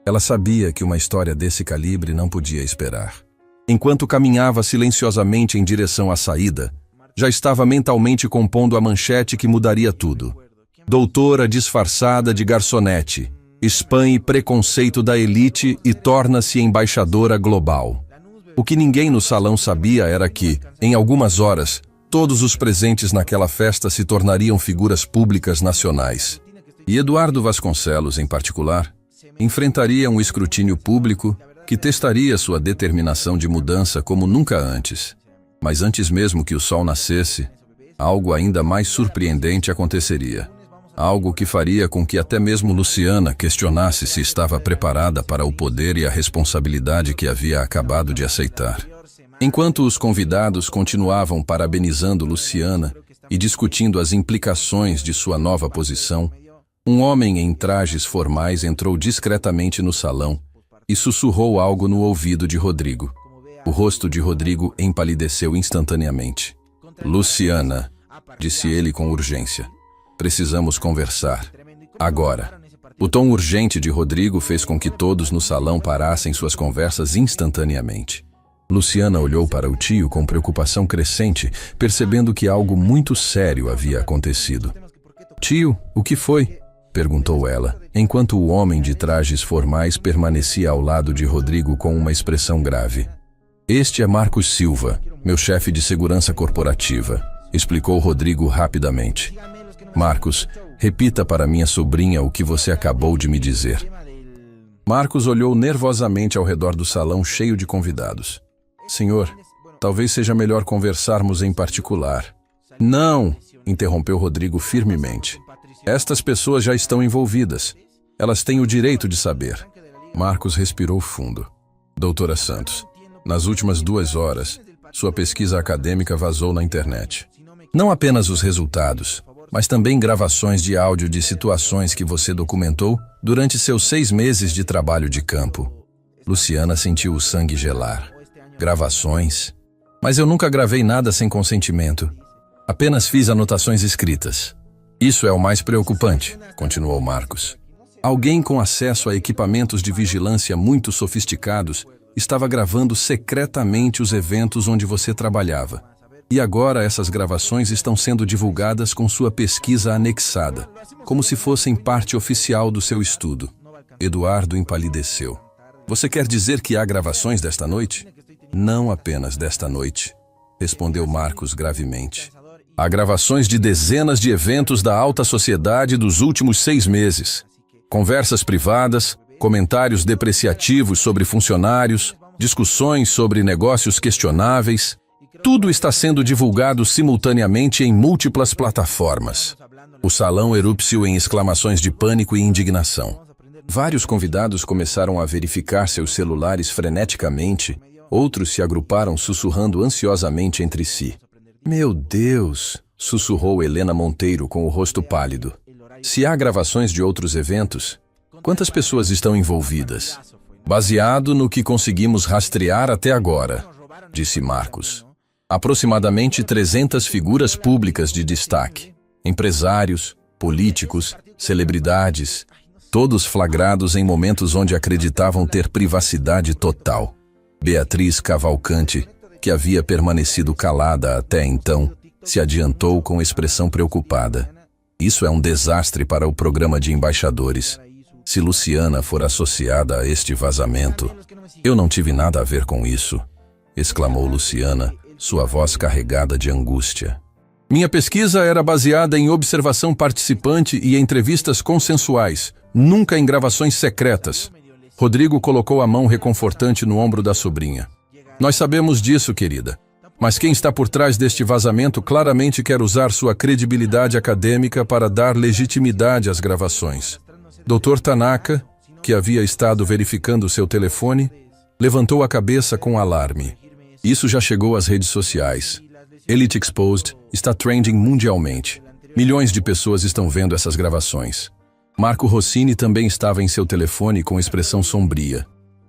Ela sabia que uma história desse calibre não podia esperar. Enquanto caminhava silenciosamente em direção à saída, já estava mentalmente compondo a manchete que mudaria tudo. Doutora disfarçada de garçonete, expõe preconceito da elite e torna-se embaixadora global. O que ninguém no salão sabia era que, em algumas horas, todos os presentes naquela festa se tornariam figuras públicas nacionais. E Eduardo Vasconcelos, em particular, enfrentaria um escrutínio público que testaria sua determinação de mudança como nunca antes. Mas antes mesmo que o sol nascesse, algo ainda mais surpreendente aconteceria. Algo que faria com que até mesmo Luciana questionasse se estava preparada para o poder e a responsabilidade que havia acabado de aceitar. Enquanto os convidados continuavam parabenizando Luciana e discutindo as implicações de sua nova posição, um homem em trajes formais entrou discretamente no salão e sussurrou algo no ouvido de Rodrigo. O rosto de Rodrigo empalideceu instantaneamente. Luciana, disse ele com urgência. Precisamos conversar. Agora. O tom urgente de Rodrigo fez com que todos no salão parassem suas conversas instantaneamente. Luciana olhou para o tio com preocupação crescente, percebendo que algo muito sério havia acontecido. Tio, o que foi? Perguntou ela, enquanto o homem de trajes formais permanecia ao lado de Rodrigo com uma expressão grave. Este é Marcos Silva, meu chefe de segurança corporativa, explicou Rodrigo rapidamente. Marcos, repita para minha sobrinha o que você acabou de me dizer. Marcos olhou nervosamente ao redor do salão cheio de convidados. Senhor, talvez seja melhor conversarmos em particular. Não, interrompeu Rodrigo firmemente. Estas pessoas já estão envolvidas. Elas têm o direito de saber. Marcos respirou fundo. Doutora Santos, nas últimas 2 horas, sua pesquisa acadêmica vazou na internet. Não apenas os resultados, mas também gravações de áudio de situações que você documentou durante seus 6 meses de trabalho de campo. Luciana sentiu o sangue gelar. Gravações? Mas eu nunca gravei nada sem consentimento. Apenas fiz anotações escritas. Isso é o mais preocupante, continuou Marcos. Alguém com acesso a equipamentos de vigilância muito sofisticados estava gravando secretamente os eventos onde você trabalhava. E agora essas gravações estão sendo divulgadas com sua pesquisa anexada, como se fossem parte oficial do seu estudo. Eduardo empalideceu. Você quer dizer que há gravações desta noite? Não apenas desta noite, respondeu Marcos gravemente. Há gravações de dezenas de eventos da alta sociedade dos últimos 6 meses. Conversas privadas, comentários depreciativos sobre funcionários, discussões sobre negócios questionáveis. Tudo está sendo divulgado simultaneamente em múltiplas plataformas. O salão erupciou em exclamações de pânico e indignação. Vários convidados começaram a verificar seus celulares freneticamente, outros se agruparam sussurrando ansiosamente entre si. Meu Deus, sussurrou Helena Monteiro com o rosto pálido. Se há gravações de outros eventos, quantas pessoas estão envolvidas? Baseado no que conseguimos rastrear até agora, disse Marcos. Aproximadamente 300 figuras públicas de destaque. Empresários, políticos, celebridades, todos flagrados em momentos onde acreditavam ter privacidade total. Beatriz Cavalcante, que havia permanecido calada até então, se adiantou com expressão preocupada. Isso é um desastre para o programa de embaixadores. Se Luciana for associada a este vazamento... Eu não tive nada a ver com isso, exclamou Luciana, sua voz carregada de angústia. Minha pesquisa era baseada em observação participante e entrevistas consensuais, nunca em gravações secretas. Rodrigo colocou a mão reconfortante no ombro da sobrinha. Nós sabemos disso, querida. Mas quem está por trás deste vazamento claramente quer usar sua credibilidade acadêmica para dar legitimidade às gravações. Dr. Tanaka, que havia estado verificando seu telefone, levantou a cabeça com alarme. Isso já chegou às redes sociais. Elite Exposed está trending mundialmente. Milhões de pessoas estão vendo essas gravações. Marco Rossini também estava em seu telefone com expressão sombria.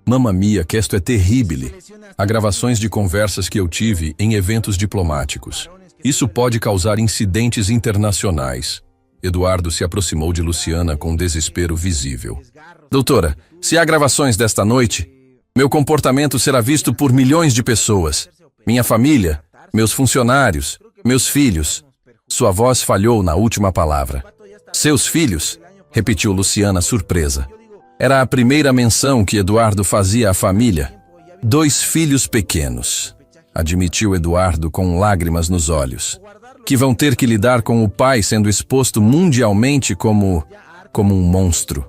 Mamma mia, que esto é terrível. Há gravações de conversas que eu tive em eventos diplomáticos. Isso pode causar incidentes internacionais. Eduardo se aproximou de Luciana com desespero visível. Doutora, se há gravações desta noite, meu comportamento será visto por milhões de pessoas. Minha família, meus funcionários, meus filhos. Sua voz falhou na última palavra. Seus filhos? Repetiu Luciana surpresa. Era a primeira menção que Eduardo fazia à família. 2 filhos pequenos, admitiu Eduardo com lágrimas nos olhos, que vão ter que lidar com o pai sendo exposto mundialmente como um monstro.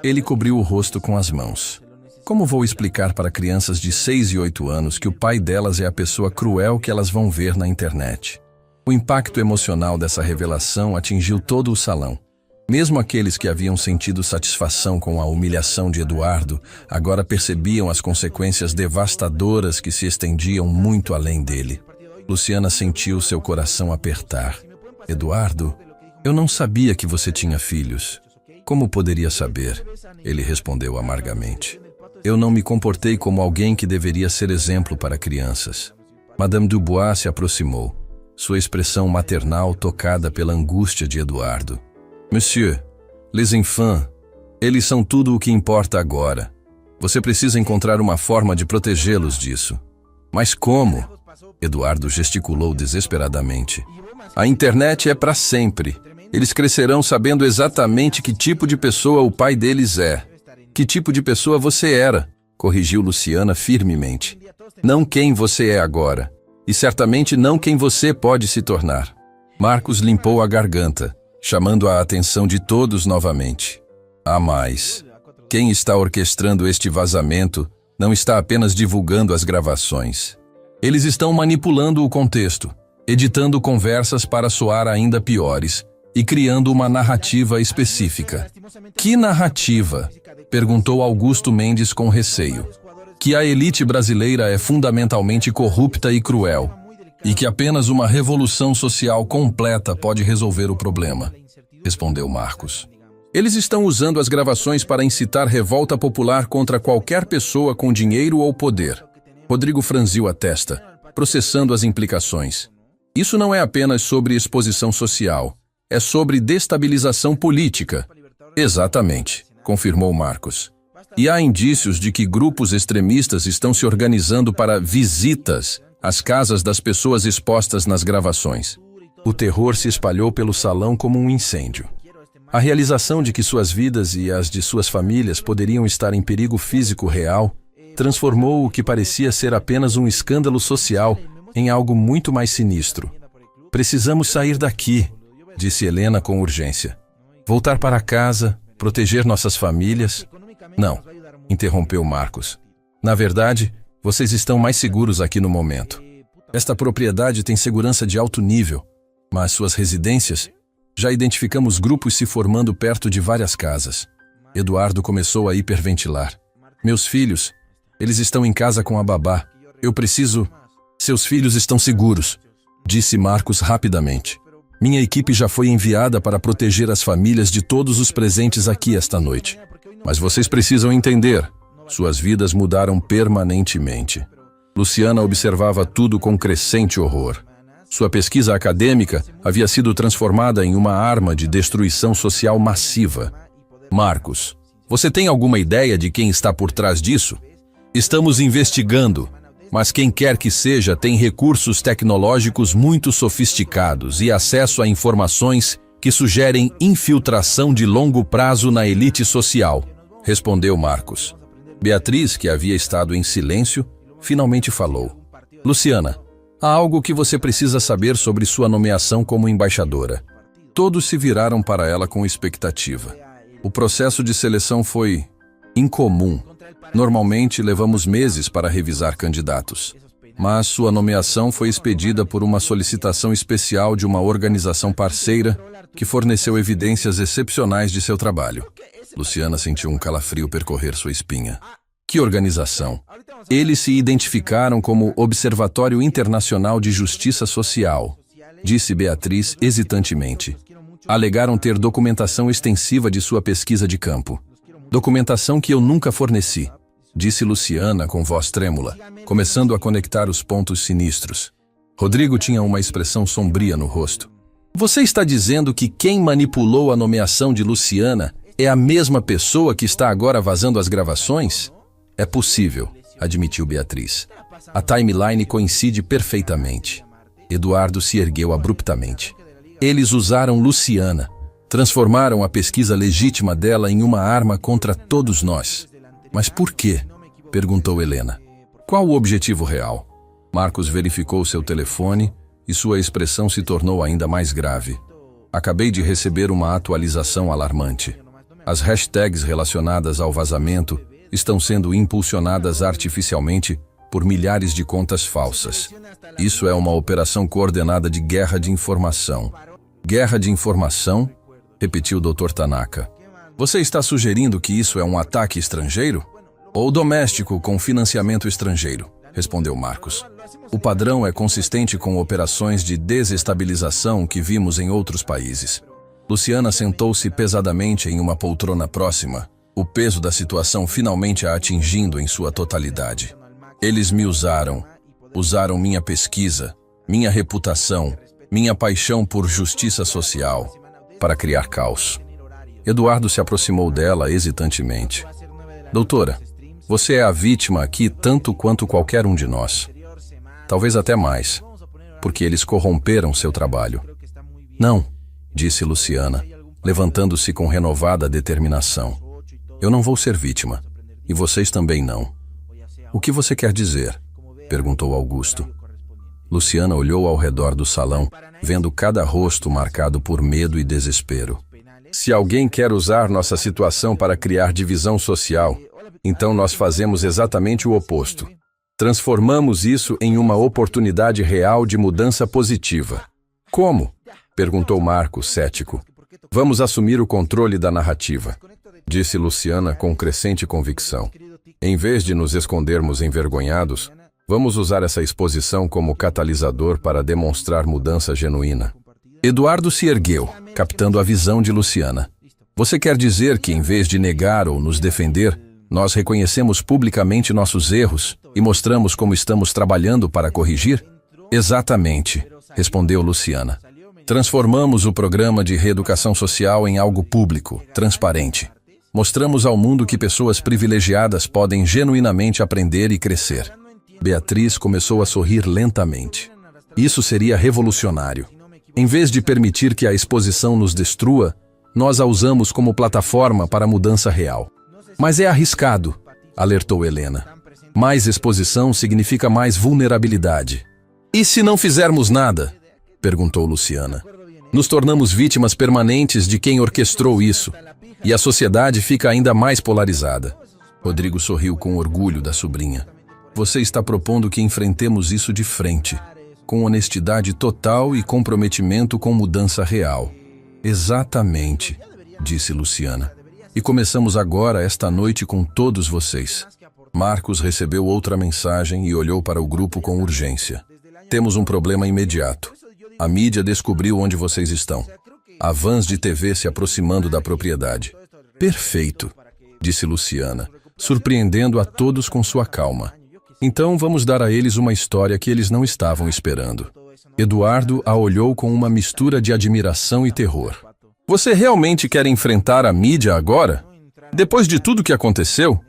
Ele cobriu o rosto com as mãos. Como vou explicar para crianças de 6 e 8 anos que o pai delas é a pessoa cruel que elas vão ver na internet? O impacto emocional dessa revelação atingiu todo o salão. Mesmo aqueles que haviam sentido satisfação com a humilhação de Eduardo, agora percebiam as consequências devastadoras que se estendiam muito além dele. Luciana sentiu seu coração apertar. Eduardo, eu não sabia que você tinha filhos. Como poderia saber? Ele respondeu amargamente. Eu não me comportei como alguém que deveria ser exemplo para crianças. Madame Dubois se aproximou, sua expressão maternal tocada pela angústia de Eduardo. Monsieur, les enfants, eles são tudo o que importa agora. Você precisa encontrar uma forma de protegê-los disso. Mas como? Eduardo gesticulou desesperadamente. A internet é para sempre. Eles crescerão sabendo exatamente que tipo de pessoa o pai deles é. Que tipo de pessoa você era? Corrigiu Luciana firmemente. Não quem você é agora. E certamente não quem você pode se tornar. Marcos limpou a garganta, chamando a atenção de todos novamente. Há mais. Quem está orquestrando este vazamento não está apenas divulgando as gravações. Eles estão manipulando o contexto, editando conversas para soar ainda piores e criando uma narrativa específica. Que narrativa? Perguntou Augusto Mendes com receio. Que a elite brasileira é fundamentalmente corrupta e cruel, e que apenas uma revolução social completa pode resolver o problema, respondeu Marcos. Eles estão usando as gravações para incitar revolta popular contra qualquer pessoa com dinheiro ou poder. Rodrigo franziu a testa, processando as implicações. Isso não é apenas sobre exposição social, é sobre destabilização política. Exatamente, confirmou Marcos. E há indícios de que grupos extremistas estão se organizando para visitas às casas das pessoas expostas nas gravações. O terror se espalhou pelo salão como um incêndio. A realização de que suas vidas e as de suas famílias poderiam estar em perigo físico real transformou o que parecia ser apenas um escândalo social em algo muito mais sinistro. Precisamos sair daqui, disse Helena com urgência. Voltar para casa, proteger nossas famílias. Não, interrompeu Marcos. Na verdade, vocês estão mais seguros aqui no momento. Esta propriedade tem segurança de alto nível, mas suas residências... Já identificamos grupos se formando perto de várias casas. Eduardo começou a hiperventilar. Meus filhos, eles estão em casa com a babá. Eu preciso... Seus filhos estão seguros, disse Marcos rapidamente. Minha equipe já foi enviada para proteger as famílias de todos os presentes aqui esta noite. Mas vocês precisam entender, suas vidas mudaram permanentemente. Luciana observava tudo com crescente horror. Sua pesquisa acadêmica havia sido transformada em uma arma de destruição social massiva. Marcos, você tem alguma ideia de quem está por trás disso? Estamos investigando, mas quem quer que seja tem recursos tecnológicos muito sofisticados e acesso a informações que sugerem infiltração de longo prazo na elite social, respondeu Marcos. Beatriz, que havia estado em silêncio, finalmente falou. Luciana, há algo que você precisa saber sobre sua nomeação como embaixadora. Todos se viraram para ela com expectativa. O processo de seleção foi incomum. Normalmente levamos meses para revisar candidatos, mas sua nomeação foi expedida por uma solicitação especial de uma organização parceira que forneceu evidências excepcionais de seu trabalho. Luciana sentiu um calafrio percorrer sua espinha. Que organização? Eles se identificaram como Observatório Internacional de Justiça Social, disse Beatriz hesitantemente. Alegaram ter documentação extensiva de sua pesquisa de campo. Documentação que eu nunca forneci, disse Luciana com voz trêmula, começando a conectar os pontos sinistros. Rodrigo tinha uma expressão sombria no rosto. Você está dizendo que quem manipulou a nomeação de Luciana é a mesma pessoa que está agora vazando as gravações? É possível, admitiu Beatriz. A timeline coincide perfeitamente. Eduardo se ergueu abruptamente. Eles usaram Luciana. Transformaram a pesquisa legítima dela em uma arma contra todos nós. Mas por quê? Perguntou Helena. Qual o objetivo real? Marcos verificou seu telefone e sua expressão se tornou ainda mais grave. Acabei de receber uma atualização alarmante. As hashtags relacionadas ao vazamento estão sendo impulsionadas artificialmente por milhares de contas falsas. Isso é uma operação coordenada de guerra de informação. Guerra de informação? Repetiu o Dr. Tanaka. Você está sugerindo que isso é um ataque estrangeiro? Ou doméstico com financiamento estrangeiro? Respondeu Marcos. O padrão é consistente com operações de desestabilização que vimos em outros países. Luciana sentou-se pesadamente em uma poltrona próxima, o peso da situação finalmente a atingindo em sua totalidade. Eles me usaram minha pesquisa, minha reputação, minha paixão por justiça social, para criar caos. Eduardo se aproximou dela hesitantemente. Doutora, você é a vítima aqui tanto quanto qualquer um de nós. Talvez até mais, porque eles corromperam seu trabalho. Não, disse Luciana, levantando-se com renovada determinação. Eu não vou ser vítima, e vocês também não. O que você quer dizer? Perguntou Augusto. Luciana olhou ao redor do salão, vendo cada rosto marcado por medo e desespero. Se alguém quer usar nossa situação para criar divisão social, então nós fazemos exatamente o oposto. Transformamos isso em uma oportunidade real de mudança positiva. Como? Perguntou Marcos, cético. Vamos assumir o controle da narrativa, disse Luciana com crescente convicção. Em vez de nos escondermos envergonhados, vamos usar essa exposição como catalisador para demonstrar mudança genuína. Eduardo se ergueu, captando a visão de Luciana. Você quer dizer que, em vez de negar ou nos defender, nós reconhecemos publicamente nossos erros e mostramos como estamos trabalhando para corrigir? Exatamente, respondeu Luciana. Transformamos o programa de reeducação social em algo público, transparente. Mostramos ao mundo que pessoas privilegiadas podem genuinamente aprender e crescer. Beatriz começou a sorrir lentamente. Isso seria revolucionário. Em vez de permitir que a exposição nos destrua, nós a usamos como plataforma para a mudança real. Mas é arriscado, alertou Helena. Mais exposição significa mais vulnerabilidade. E se não fizermos nada? Perguntou Luciana. Nos tornamos vítimas permanentes de quem orquestrou isso, e a sociedade fica ainda mais polarizada. Rodrigo sorriu com orgulho da sobrinha. Você está propondo que enfrentemos isso de frente, com honestidade total e comprometimento com mudança real. Exatamente, disse Luciana. E começamos agora, esta noite, com todos vocês. Marcos recebeu outra mensagem e olhou para o grupo com urgência. Temos um problema imediato. A mídia descobriu onde vocês estão. Há vans de TV se aproximando da propriedade. Perfeito, disse Luciana, surpreendendo a todos com sua calma. Então vamos dar a eles uma história que eles não estavam esperando. Eduardo a olhou com uma mistura de admiração e terror. Você realmente quer enfrentar a mídia agora? Depois de tudo que aconteceu?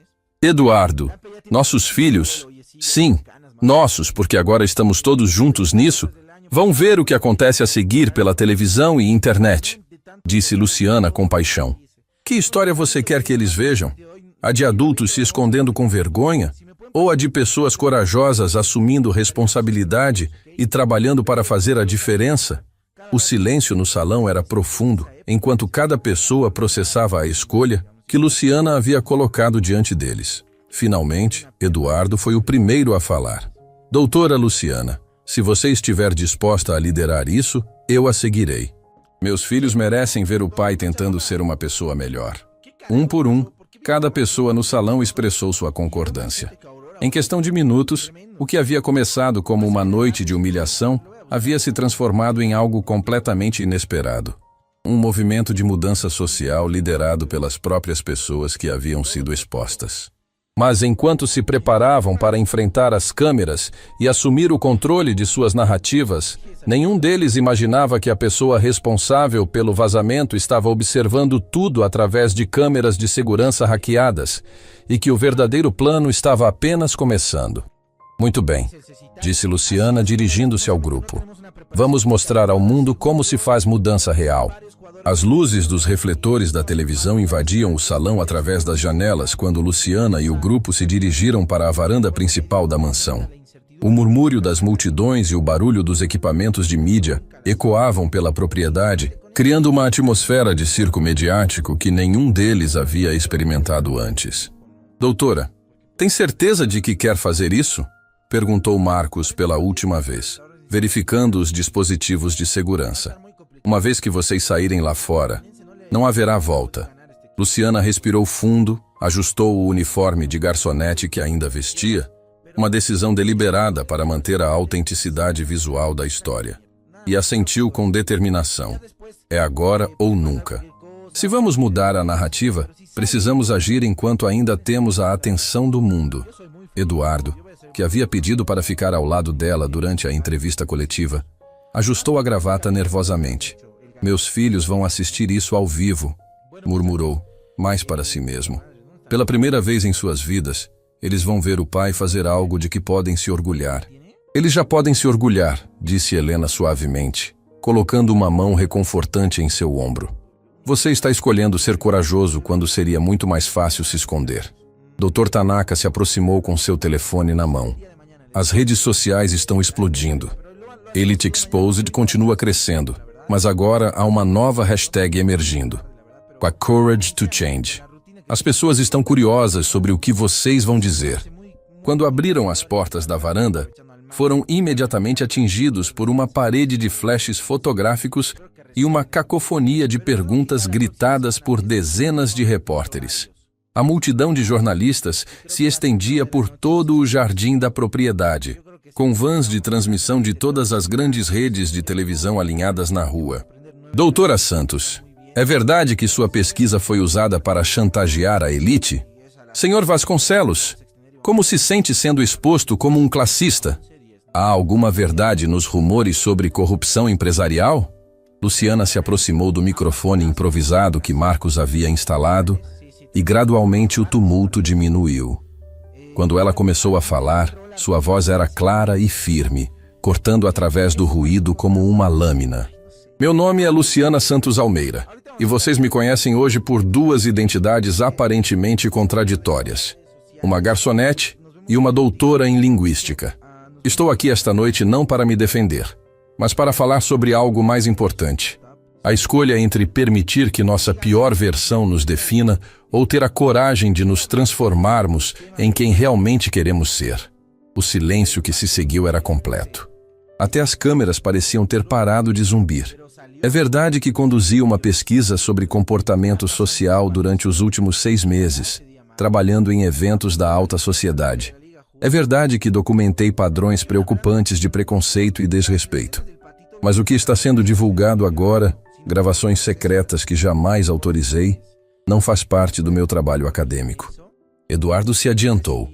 Eduardo, nossos filhos, sim, nossos, porque agora estamos todos juntos nisso, vão ver o que acontece a seguir pela televisão e internet, disse Luciana com paixão. Que história você quer que eles vejam? A de adultos se escondendo com vergonha? Ou a de pessoas corajosas assumindo responsabilidade e trabalhando para fazer a diferença? O silêncio no salão era profundo, enquanto cada pessoa processava a escolha que Luciana havia colocado diante deles. Finalmente, Eduardo foi o primeiro a falar. Doutora Luciana, se você estiver disposta a liderar isso, eu a seguirei. Meus filhos merecem ver o pai tentando ser uma pessoa melhor. Um por um, cada pessoa no salão expressou sua concordância. Em questão de minutos, o que havia começado como uma noite de humilhação havia se transformado em algo completamente inesperado. Um movimento de mudança social liderado pelas próprias pessoas que haviam sido expostas. Mas enquanto se preparavam para enfrentar as câmeras e assumir o controle de suas narrativas, nenhum deles imaginava que a pessoa responsável pelo vazamento estava observando tudo através de câmeras de segurança hackeadas e que o verdadeiro plano estava apenas começando. Muito bem, disse Luciana dirigindo-se ao grupo. Vamos mostrar ao mundo como se faz mudança real. As luzes dos refletores da televisão invadiam o salão através das janelas quando Luciana e o grupo se dirigiram para a varanda principal da mansão. O murmúrio das multidões e o barulho dos equipamentos de mídia ecoavam pela propriedade, criando uma atmosfera de circo mediático que nenhum deles havia experimentado antes. Doutora, tem certeza de que quer fazer isso? Perguntou Marcos pela última vez, verificando os dispositivos de segurança. Uma vez que vocês saírem lá fora, não haverá volta. Luciana respirou fundo, ajustou o uniforme de garçonete que ainda vestia, uma decisão deliberada para manter a autenticidade visual da história. E assentiu com determinação. É agora ou nunca. Se vamos mudar a narrativa, precisamos agir enquanto ainda temos a atenção do mundo. Eduardo, que havia pedido para ficar ao lado dela durante a entrevista coletiva, ajustou a gravata nervosamente. Meus filhos vão assistir isso ao vivo, murmurou, mais para si mesmo. Pela primeira vez em suas vidas, eles vão ver o pai fazer algo de que podem se orgulhar. Eles já podem se orgulhar, disse Helena suavemente, colocando uma mão reconfortante em seu ombro. Você está escolhendo ser corajoso quando seria muito mais fácil se esconder. Dr. Tanaka se aproximou com seu telefone na mão. As redes sociais estão explodindo. Elite Exposed continua crescendo, mas agora há uma nova hashtag emergindo. A Courage to Change. As pessoas estão curiosas sobre o que vocês vão dizer. Quando abriram as portas da varanda, foram imediatamente atingidos por uma parede de flashes fotográficos e uma cacofonia de perguntas gritadas por dezenas de repórteres. A multidão de jornalistas se estendia por todo o jardim da propriedade, com vans de transmissão de todas as grandes redes de televisão alinhadas na rua. Doutora Santos, é verdade que sua pesquisa foi usada para chantagear a elite? Senhor Vasconcelos, como se sente sendo exposto como um classista? Há alguma verdade nos rumores sobre corrupção empresarial? Luciana se aproximou do microfone improvisado que Marcos havia instalado e gradualmente o tumulto diminuiu. Quando ela começou a falar, sua voz era clara e firme, cortando através do ruído como uma lâmina. Meu nome é Luciana Santos Almeida, e vocês me conhecem hoje por duas identidades aparentemente contraditórias. Uma garçonete e uma doutora em linguística. Estou aqui esta noite não para me defender, mas para falar sobre algo mais importante. A escolha entre permitir que nossa pior versão nos defina ou ter a coragem de nos transformarmos em quem realmente queremos ser. O silêncio que se seguiu era completo. Até as câmeras pareciam ter parado de zumbir. É verdade que conduzi uma pesquisa sobre comportamento social durante os últimos 6 meses, trabalhando em eventos da alta sociedade. É verdade que documentei padrões preocupantes de preconceito e desrespeito. Mas o que está sendo divulgado agora, gravações secretas que jamais autorizei, não faz parte do meu trabalho acadêmico. Eduardo se adiantou.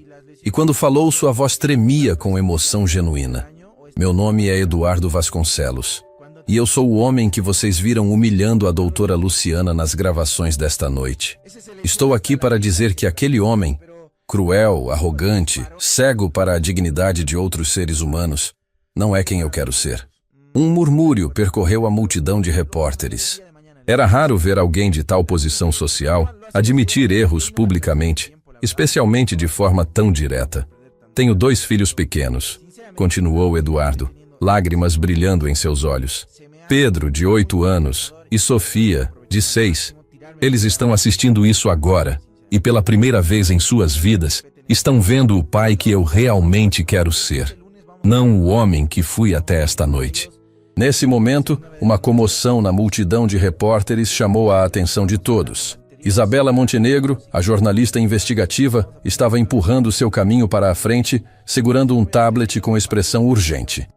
E quando falou, sua voz tremia com emoção genuína. Meu nome é Eduardo Vasconcelos. E eu sou o homem que vocês viram humilhando a doutora Luciana nas gravações desta noite. Estou aqui para dizer que aquele homem, cruel, arrogante, cego para a dignidade de outros seres humanos, não é quem eu quero ser. Um murmúrio percorreu a multidão de repórteres. Era raro ver alguém de tal posição social admitir erros publicamente, especialmente de forma tão direta. Tenho 2 filhos pequenos, continuou Eduardo, lágrimas brilhando em seus olhos. Pedro, de 8 anos, e Sofia, de 6. Eles estão assistindo isso agora, e pela primeira vez em suas vidas, estão vendo o pai que eu realmente quero ser, não o homem que fui até esta noite. Nesse momento, uma comoção na multidão de repórteres chamou a atenção de todos. Isabela Montenegro, a jornalista investigativa, estava empurrando seu caminho para a frente, segurando um tablet com expressão urgente.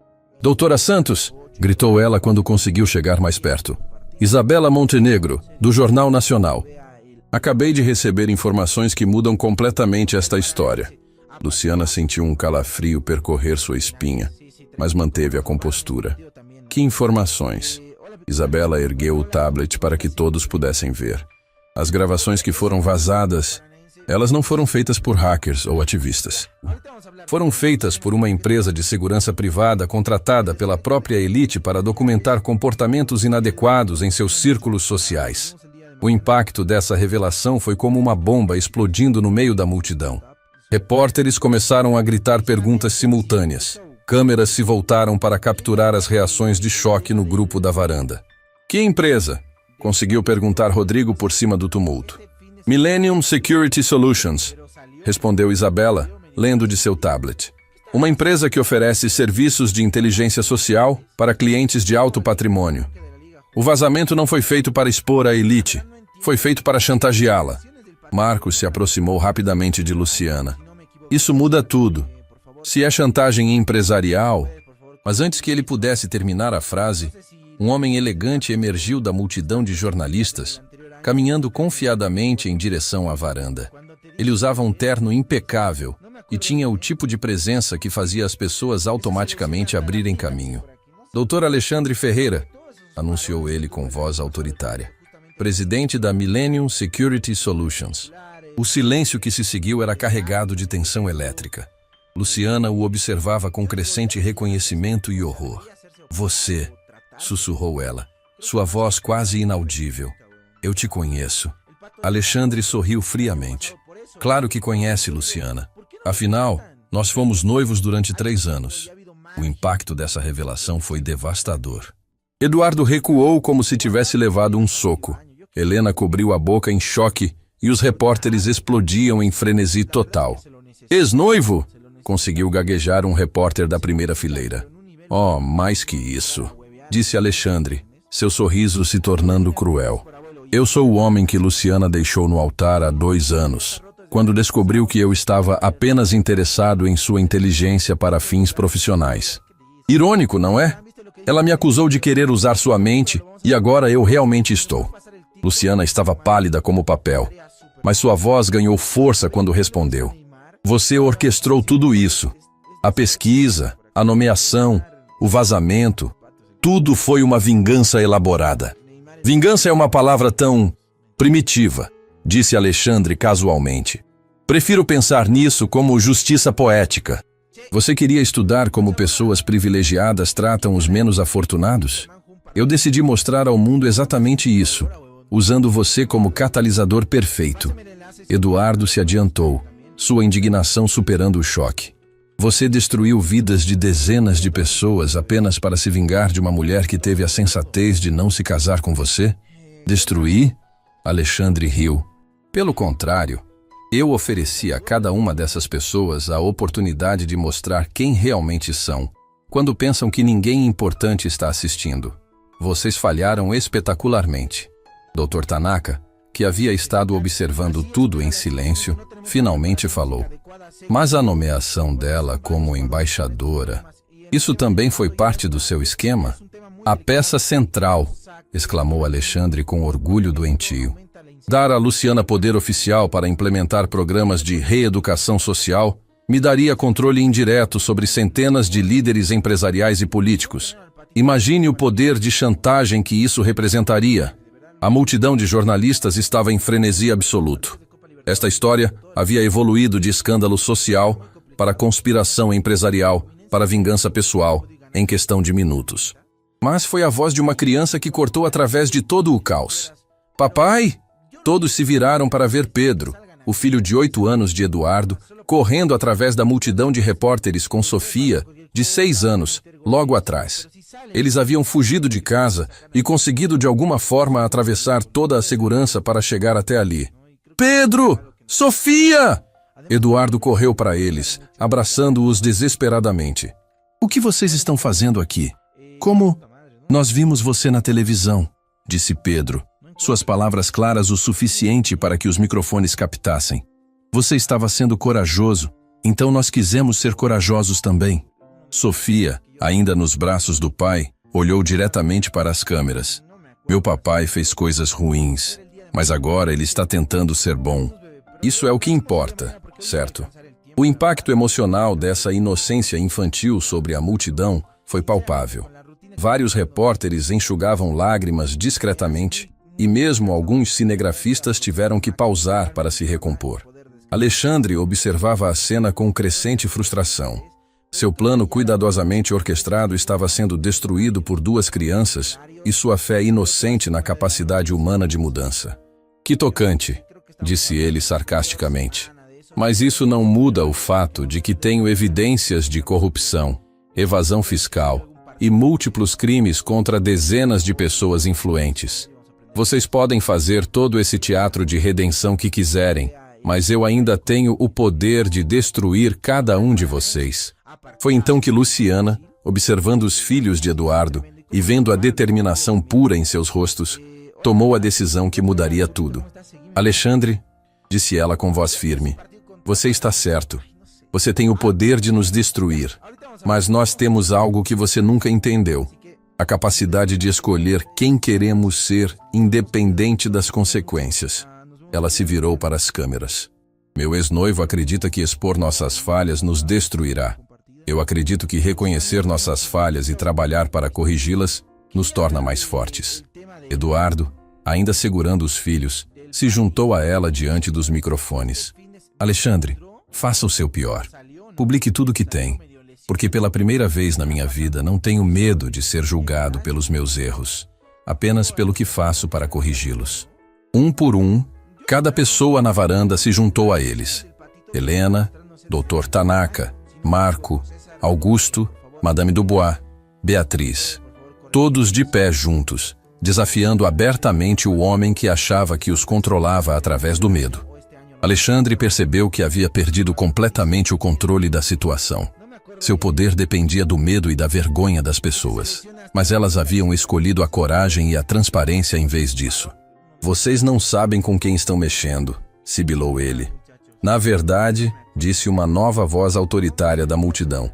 "Doutora Santos!" gritou ela quando conseguiu chegar mais perto. "Isabela Montenegro, do Jornal Nacional. Acabei de receber informações que mudam completamente esta história." Luciana sentiu um calafrio percorrer sua espinha, mas manteve a compostura. "Que informações?" Isabela ergueu o tablet para que todos pudessem ver. As gravações que foram vazadas, elas não foram feitas por hackers ou ativistas. Foram feitas por uma empresa de segurança privada contratada pela própria elite para documentar comportamentos inadequados em seus círculos sociais. O impacto dessa revelação foi como uma bomba explodindo no meio da multidão. Repórteres começaram a gritar perguntas simultâneas. Câmeras se voltaram para capturar as reações de choque no grupo da varanda. "Que empresa?" conseguiu perguntar Rodrigo por cima do tumulto. "Millennium Security Solutions", respondeu Isabela, lendo de seu tablet. "Uma empresa que oferece serviços de inteligência social para clientes de alto patrimônio. O vazamento não foi feito para expor a elite, foi feito para chantageá-la." Marcos se aproximou rapidamente de Luciana. "Isso muda tudo. Se é chantagem empresarial..." Mas antes que ele pudesse terminar a frase, um homem elegante emergiu da multidão de jornalistas, caminhando confiadamente em direção à varanda. Ele usava um terno impecável e tinha o tipo de presença que fazia as pessoas automaticamente abrirem caminho. "Dr. Alexandre Ferreira", anunciou ele com voz autoritária, "presidente da Millennium Security Solutions." O silêncio que se seguiu era carregado de tensão elétrica. Luciana o observava com crescente reconhecimento e horror. "Você", sussurrou ela, sua voz quase inaudível. "Eu te conheço." Alexandre sorriu friamente. "Claro que conhece, Luciana. Afinal, nós fomos noivos durante 3 anos. O impacto dessa revelação foi devastador." Eduardo recuou como se tivesse levado um soco. Helena cobriu a boca em choque e os repórteres explodiam em frenesi total. "Ex-noivo?" conseguiu gaguejar um repórter da primeira fileira. "Oh, mais que isso", disse Alexandre, seu sorriso se tornando cruel. "Eu sou o homem que Luciana deixou no altar há 2 anos, quando descobriu que eu estava apenas interessado em sua inteligência para fins profissionais. Irônico, não é? Ela me acusou de querer usar sua mente e agora eu realmente estou." Luciana estava pálida como papel, mas sua voz ganhou força quando respondeu. "Você orquestrou tudo isso. A pesquisa, a nomeação, o vazamento, tudo foi uma vingança elaborada." "Vingança é uma palavra tão primitiva", disse Alexandre casualmente. "Prefiro pensar nisso como justiça poética." "Você queria estudar como pessoas privilegiadas tratam os menos afortunados? Eu decidi mostrar ao mundo exatamente isso, usando você como catalisador perfeito." Eduardo se adiantou, sua indignação superando o choque. "Você destruiu vidas de dezenas de pessoas apenas para se vingar de uma mulher que teve a sensatez de não se casar com você?" "Destruí?" Alexandre riu. "Pelo contrário, eu ofereci a cada uma dessas pessoas a oportunidade de mostrar quem realmente são, quando pensam que ninguém importante está assistindo. Vocês falharam espetacularmente." Dr. Tanaka, que havia estado observando tudo em silêncio, finalmente falou. "Mas a nomeação dela como embaixadora, isso também foi parte do seu esquema?" "A peça central", exclamou Alexandre com orgulho doentio. "Dar a Luciana poder oficial para implementar programas de reeducação social Me daria controle indireto sobre centenas de líderes empresariais e políticos. Imagine o poder de chantagem que isso representaria. A multidão de jornalistas estava em frenesi absoluto. Esta história havia evoluído de escândalo social para conspiração empresarial, para vingança pessoal, em questão de minutos. Mas foi a voz de uma criança que cortou através de todo o caos. Papai! Todos se viraram para ver Pedro, o filho de 8 anos de Eduardo, correndo através da multidão de repórteres com Sofia, de 6 anos, logo atrás. Eles haviam fugido de casa e conseguido de alguma forma atravessar toda a segurança para chegar até ali. Pedro! Sofia! Eduardo correu para eles, abraçando-os desesperadamente. O que vocês estão fazendo aqui? Como? Nós vimos você na televisão, disse Pedro. Suas palavras claras o suficiente para que os microfones captassem. Você estava sendo corajoso, então nós quisemos ser corajosos também. Sofia, ainda nos braços do pai, olhou diretamente para as câmeras. Meu papai fez coisas ruins, mas agora ele está tentando ser bom. Isso é o que importa, certo? O impacto emocional dessa inocência infantil sobre a multidão foi palpável. Vários repórteres enxugavam lágrimas discretamente e mesmo alguns cinegrafistas tiveram que pausar para se recompor. Alexandre observava a cena com crescente frustração. Seu plano cuidadosamente orquestrado estava sendo destruído por 2 crianças e sua fé inocente na capacidade humana de mudança. Que tocante, disse ele sarcasticamente. Mas isso não muda o fato de que tenho evidências de corrupção, evasão fiscal e múltiplos crimes contra dezenas de pessoas influentes. Vocês podem fazer todo esse teatro de redenção que quiserem, mas eu ainda tenho o poder de destruir cada um de vocês. Foi então que Luciana, observando os filhos de Eduardo e vendo a determinação pura em seus rostos, tomou a decisão que mudaria tudo. Alexandre, disse ela com voz firme, você está certo. Você tem o poder de nos destruir, mas nós temos algo que você nunca entendeu. A capacidade de escolher quem queremos ser, independente das consequências. Ela se virou para as câmeras. Meu ex-noivo acredita que expor nossas falhas nos destruirá. Eu acredito que reconhecer nossas falhas e trabalhar para corrigi-las nos torna mais fortes. Eduardo, ainda segurando os filhos, se juntou a ela diante dos microfones. Alexandre, faça o seu pior. Publique tudo que tem, porque pela primeira vez na minha vida não tenho medo de ser julgado pelos meus erros, apenas pelo que faço para corrigi-los. Um por um, cada pessoa na varanda se juntou a eles. Helena, Dr. Tanaka, Marco, Augusto, Madame Dubois, Beatriz. Todos de pé juntos, desafiando abertamente o homem que achava que os controlava através do medo. Alexandre percebeu que havia perdido completamente o controle da situação. Seu poder dependia do medo e da vergonha das pessoas, mas elas haviam escolhido a coragem e a transparência em vez disso. Vocês não sabem com quem estão mexendo, sibilou ele. Na verdade, disse uma nova voz autoritária da multidão.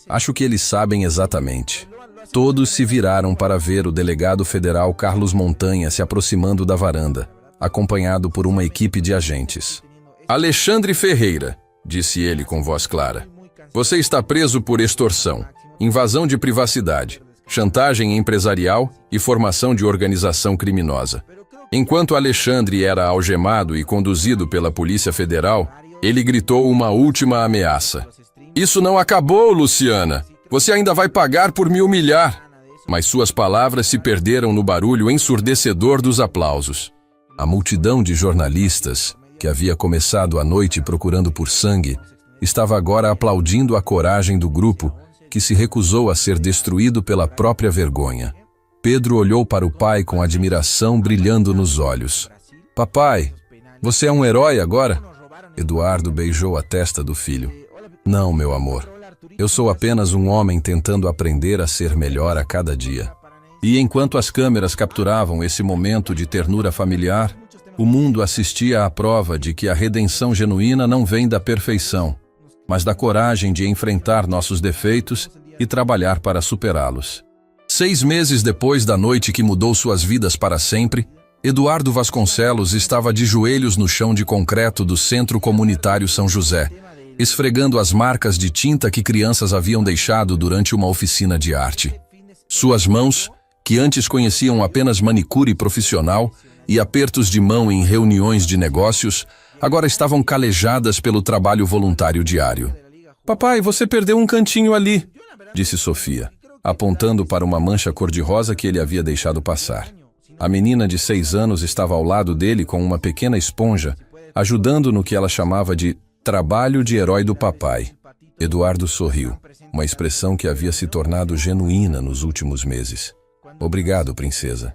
Acho que eles sabem exatamente. Todos se viraram para ver o delegado federal Carlos Montanha se aproximando da varanda, acompanhado por uma equipe de agentes. Alexandre Ferreira, disse ele com voz clara. Você está preso por extorsão, invasão de privacidade, chantagem empresarial e formação de organização criminosa. Enquanto Alexandre era algemado e conduzido pela Polícia Federal, ele gritou uma última ameaça. Isso não acabou, Luciana. Você ainda vai pagar por me humilhar. Mas suas palavras se perderam no barulho ensurdecedor dos aplausos. A multidão de jornalistas, que havia começado a noite procurando por sangue, estava agora aplaudindo a coragem do grupo, que se recusou a ser destruído pela própria vergonha. Pedro olhou para o pai com admiração brilhando nos olhos. Papai, você é um herói agora? Eduardo beijou a testa do filho. Não, meu amor. Eu sou apenas um homem tentando aprender a ser melhor a cada dia. E enquanto as câmeras capturavam esse momento de ternura familiar, o mundo assistia à prova de que a redenção genuína não vem da perfeição, mas da coragem de enfrentar nossos defeitos e trabalhar para superá-los. 6 meses depois da noite que mudou suas vidas para sempre, Eduardo Vasconcelos estava de joelhos no chão de concreto do Centro Comunitário São José, esfregando as marcas de tinta que crianças haviam deixado durante uma oficina de arte. Suas mãos, que antes conheciam apenas manicure profissional e apertos de mão em reuniões de negócios, agora estavam calejadas pelo trabalho voluntário diário. "Papai, você perdeu um cantinho ali", disse Sofia, apontando para uma mancha cor-de-rosa que ele havia deixado passar. A menina de 6 anos estava ao lado dele com uma pequena esponja, ajudando no que ela chamava de trabalho de herói do papai. Eduardo sorriu, uma expressão que havia se tornado genuína nos últimos meses. "Obrigado, princesa.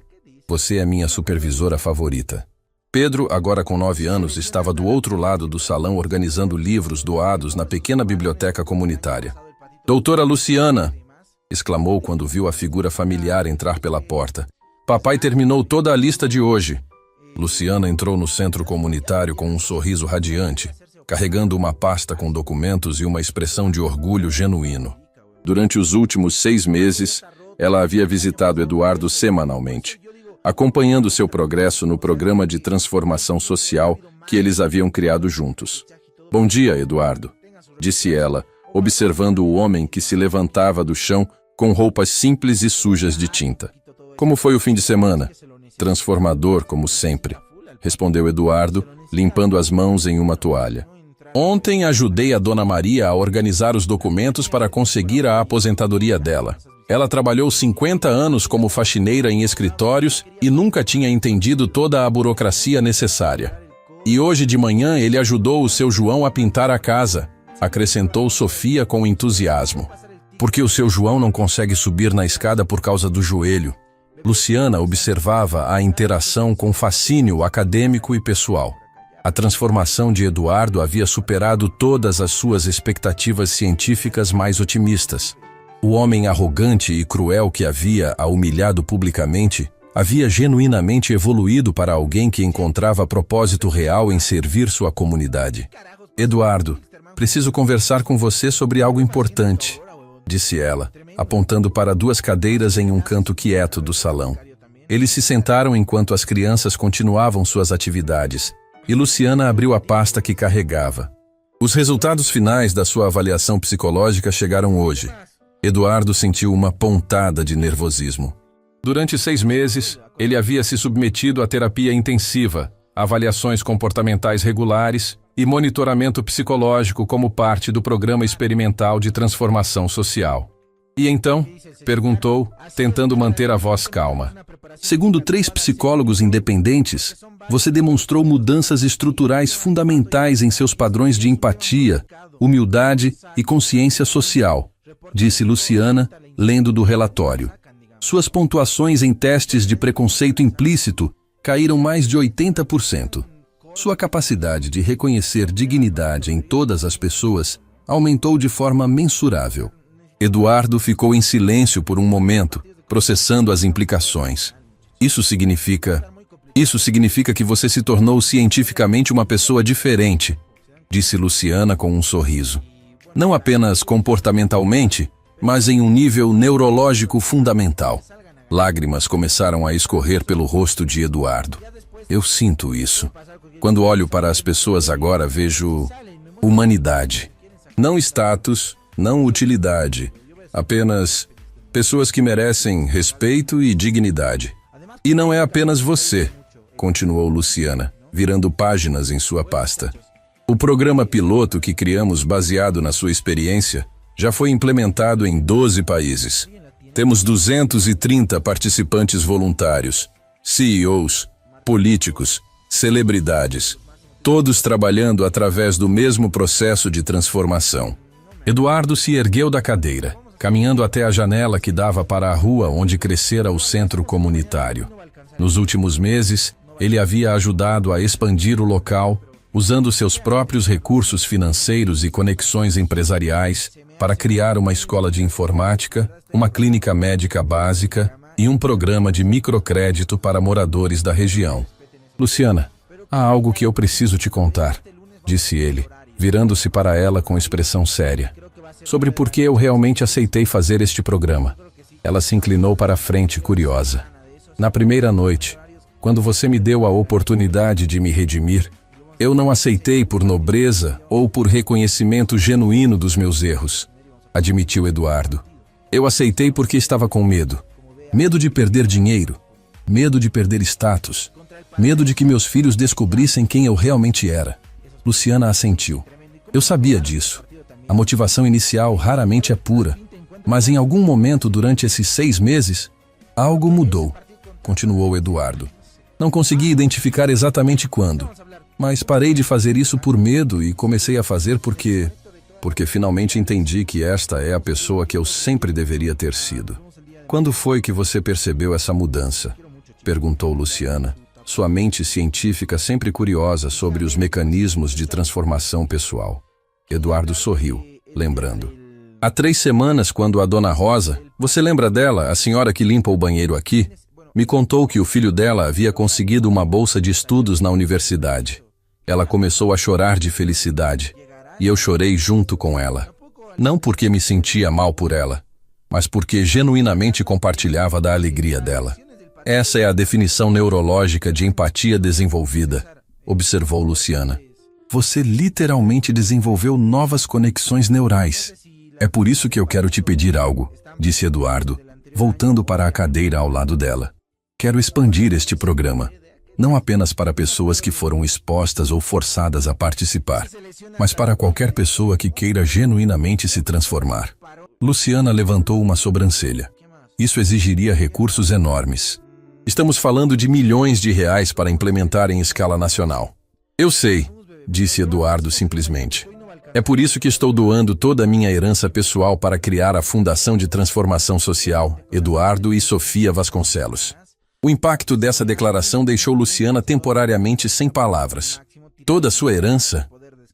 Você é minha supervisora favorita." Pedro, agora com 9 anos, estava do outro lado do salão organizando livros doados na pequena biblioteca comunitária. "Doutora Luciana!" exclamou quando viu a figura familiar entrar pela porta. "Papai terminou toda a lista de hoje." Luciana entrou no centro comunitário com um sorriso radiante, carregando uma pasta com documentos e uma expressão de orgulho genuíno. Durante os últimos 6 meses, ela havia visitado Eduardo semanalmente, acompanhando seu progresso no programa de transformação social que eles haviam criado juntos. "Bom dia, Eduardo", disse ela, observando o homem que se levantava do chão com roupas simples e sujas de tinta. "Como foi o fim de semana?" "Transformador, como sempre", respondeu Eduardo, limpando as mãos em uma toalha. "Ontem ajudei a Dona Maria a organizar os documentos para conseguir a aposentadoria dela. Ela trabalhou 50 anos como faxineira em escritórios e nunca tinha entendido toda a burocracia necessária. E hoje de manhã ele ajudou o seu João a pintar a casa", acrescentou Sofia com entusiasmo. "Porque o seu João não consegue subir na escada por causa do joelho." Luciana observava a interação com fascínio acadêmico e pessoal. A transformação de Eduardo havia superado todas as suas expectativas científicas mais otimistas. O homem arrogante e cruel que a humilhado publicamente havia genuinamente evoluído para alguém que encontrava propósito real em servir sua comunidade. "Eduardo, preciso conversar com você sobre algo importante", disse ela, apontando para 2 cadeiras em um canto quieto do salão. Eles se sentaram enquanto as crianças continuavam suas atividades, e Luciana abriu a pasta que carregava. Os resultados finais da sua avaliação psicológica chegaram hoje. Eduardo sentiu uma pontada de nervosismo. Durante 6 meses, ele havia se submetido à terapia intensiva, avaliações comportamentais regulares e monitoramento psicológico como parte do programa experimental de transformação social. "E então?", perguntou, tentando manter a voz calma. "Segundo 3 psicólogos independentes, você demonstrou mudanças estruturais fundamentais em seus padrões de empatia, humildade e consciência social", disse Luciana, lendo do relatório. "Suas pontuações em testes de preconceito implícito caíram mais de 80%. Sua capacidade de reconhecer dignidade em todas as pessoas aumentou de forma mensurável." Eduardo ficou em silêncio por um momento, processando as implicações. Isso significa que você se tornou cientificamente uma pessoa diferente", disse Luciana com um sorriso. "Não apenas comportamentalmente, mas em um nível neurológico fundamental." Lágrimas começaram a escorrer pelo rosto de Eduardo. "Eu sinto isso. Quando olho para as pessoas agora, vejo humanidade. Não status, não utilidade. Apenas pessoas que merecem respeito e dignidade. E não é apenas você", continuou Luciana, virando páginas em sua pasta. "O programa piloto que criamos baseado na sua experiência já foi implementado em 12 países. Temos 230 participantes voluntários, CEOs, políticos, celebridades, todos trabalhando através do mesmo processo de transformação." Eduardo se ergueu da cadeira, caminhando até a janela que dava para a rua onde crescera o centro comunitário. Nos últimos meses, ele havia ajudado a expandir o local, usando seus próprios recursos financeiros e conexões empresariais para criar uma escola de informática, uma clínica médica básica e um programa de microcrédito para moradores da região. "Luciana, há algo que eu preciso te contar", disse ele, virando-se para ela com expressão séria. "Sobre por que eu realmente aceitei fazer este programa." Ela se inclinou para a frente, curiosa. "Na primeira noite, quando você me deu a oportunidade de me redimir, Eu não aceitei por nobreza ou por reconhecimento genuíno dos meus erros, admitiu Eduardo. Eu aceitei porque estava com medo. Medo de perder dinheiro, medo de perder status, medo de que meus filhos descobrissem quem eu realmente era. Luciana assentiu. Eu sabia disso. A motivação inicial raramente é pura, mas em algum momento durante esses 6 meses, algo mudou, continuou Eduardo. Não consegui identificar exatamente quando, mas parei de fazer isso por medo e comecei a fazer porque finalmente entendi que esta é a pessoa que eu sempre deveria ter sido. Quando foi que você percebeu essa mudança? Perguntou Luciana, sua mente científica sempre curiosa sobre os mecanismos de transformação pessoal. Eduardo sorriu, lembrando. Há 3 semanas, quando a dona Rosa, você lembra dela, a senhora que limpa o banheiro aqui, me contou que o filho dela havia conseguido uma bolsa de estudos na universidade. Ela começou a chorar de felicidade, e eu chorei junto com ela. Não porque me sentia mal por ela, mas porque genuinamente compartilhava da alegria dela. Essa é a definição neurológica de empatia desenvolvida, observou Luciana. Você literalmente desenvolveu novas conexões neurais. É por isso que eu quero te pedir algo, disse Eduardo, voltando para a cadeira ao lado dela. Quero expandir este programa, não apenas para pessoas que foram expostas ou forçadas a participar, mas para qualquer pessoa que queira genuinamente se transformar. Luciana levantou uma sobrancelha. Isso exigiria recursos enormes. Estamos falando de milhões de reais para implementar em escala nacional. Eu sei, disse Eduardo simplesmente. É por isso que estou doando toda a minha herança pessoal para criar a Fundação de Transformação Social, Eduardo e Sofia Vasconcelos. O impacto dessa declaração deixou Luciana temporariamente sem palavras. Toda a sua herança?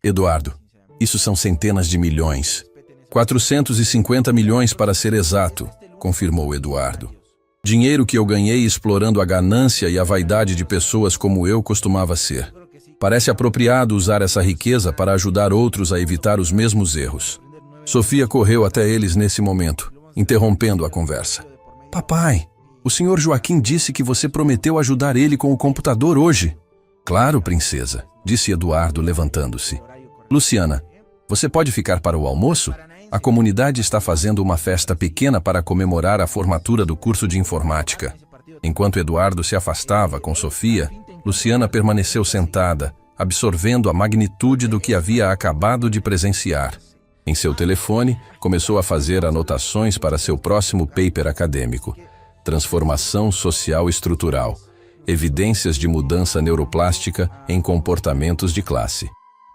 Eduardo, isso são centenas de milhões. 450 milhões para ser exato, confirmou Eduardo. Dinheiro que eu ganhei explorando a ganância e a vaidade de pessoas como eu costumava ser. Parece apropriado usar essa riqueza para ajudar outros a evitar os mesmos erros. Sofia correu até eles nesse momento, interrompendo a conversa. Papai, o senhor Joaquim disse que você prometeu ajudar ele com o computador hoje. Claro, princesa, disse Eduardo levantando-se. Luciana, você pode ficar para o almoço? A comunidade está fazendo uma festa pequena para comemorar a formatura do curso de informática. Enquanto Eduardo se afastava com Sofia, Luciana permaneceu sentada, absorvendo a magnitude do que havia acabado de presenciar. Em seu telefone, começou a fazer anotações para seu próximo paper acadêmico. Transformação social estrutural. Evidências de mudança neuroplástica em comportamentos de classe.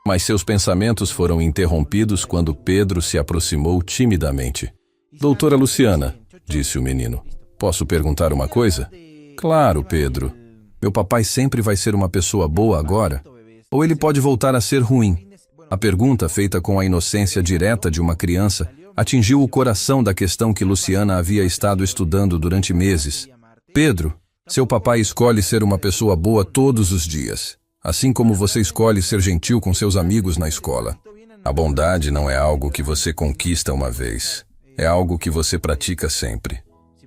Mas seus pensamentos foram interrompidos quando Pedro se aproximou timidamente. Doutora Luciana, disse o menino, posso perguntar uma coisa? Claro, Pedro. Meu papai sempre vai ser uma pessoa boa agora? Ou ele pode voltar a ser ruim? A pergunta, feita com a inocência direta de uma criança, atingiu o coração da questão que Luciana havia estado estudando durante meses. Pedro, seu papai escolhe ser uma pessoa boa todos os dias, assim como você escolhe ser gentil com seus amigos na escola. A bondade não é algo que você conquista uma vez, é algo que você pratica sempre.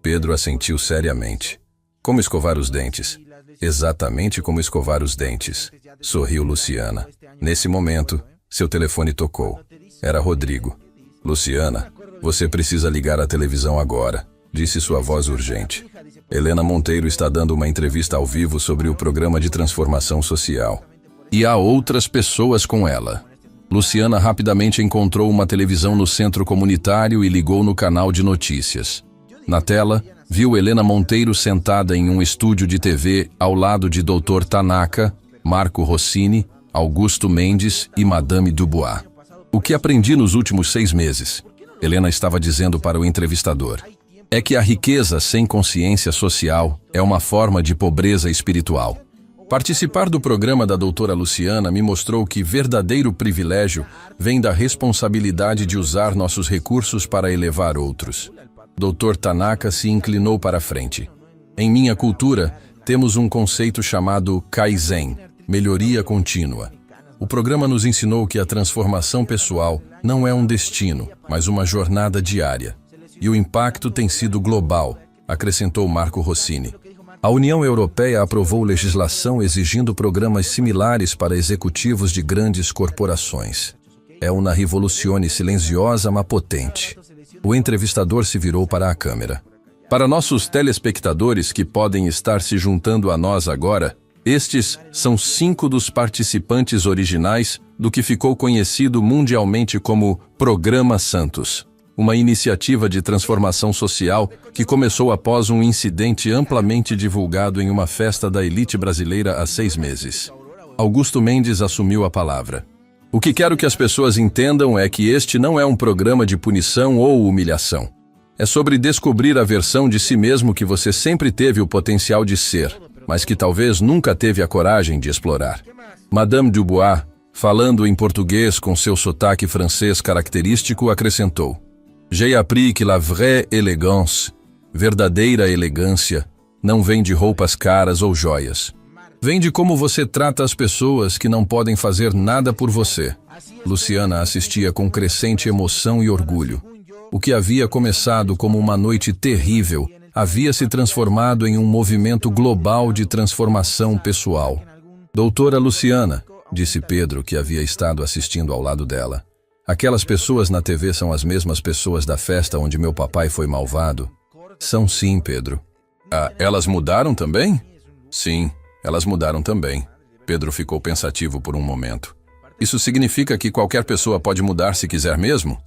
Pedro assentiu seriamente. Como escovar os dentes? Exatamente como escovar os dentes, sorriu Luciana. Nesse momento, seu telefone tocou. Era Rodrigo. Luciana, você precisa ligar a televisão agora, disse sua voz urgente. Helena Monteiro está dando uma entrevista ao vivo sobre o programa de transformação social. E há outras pessoas com ela. Luciana rapidamente encontrou uma televisão no centro comunitário e ligou no canal de notícias. Na tela, viu Helena Monteiro sentada em um estúdio de TV ao lado de Dr. Tanaka, Marco Rossini, Augusto Mendes e Madame Dubois. O que aprendi nos últimos 6 meses, Helena estava dizendo para o entrevistador, é que a riqueza sem consciência social é uma forma de pobreza espiritual. Participar do programa da doutora Luciana me mostrou que verdadeiro privilégio vem da responsabilidade de usar nossos recursos para elevar outros. Dr. Tanaka se inclinou para a frente. Em minha cultura, temos um conceito chamado Kaizen, melhoria contínua. O programa nos ensinou que a transformação pessoal não é um destino, mas uma jornada diária. E o impacto tem sido global, acrescentou Marco Rossini. A União Europeia aprovou legislação exigindo programas similares para executivos de grandes corporações. É uma revolução silenciosa, mas potente. O entrevistador se virou para a câmera. Para nossos telespectadores que podem estar se juntando a nós agora, estes são 5 dos participantes originais do que ficou conhecido mundialmente como Programa Santos, uma iniciativa de transformação social que começou após um incidente amplamente divulgado em uma festa da elite brasileira há 6 meses. Augusto Mendes assumiu a palavra. O que quero que as pessoas entendam é que este não é um programa de punição ou humilhação. É sobre descobrir a versão de si mesmo que você sempre teve o potencial de ser, mas que talvez nunca teve a coragem de explorar. Madame Dubois, falando em português com seu sotaque francês característico, acrescentou: J'ai appris que la vraie élégance, verdadeira elegância, não vem de roupas caras ou joias. Vem de como você trata as pessoas que não podem fazer nada por você. Luciana assistia com crescente emoção e orgulho. O que havia começado como uma noite terrível havia se transformado em um movimento global de transformação pessoal. Doutora Luciana, disse Pedro, que havia estado assistindo ao lado dela. Aquelas pessoas na TV são as mesmas pessoas da festa onde meu papai foi malvado? São sim, Pedro. Ah, elas mudaram também? Sim, elas mudaram também. Pedro ficou pensativo por um momento. Isso significa que qualquer pessoa pode mudar se quiser mesmo?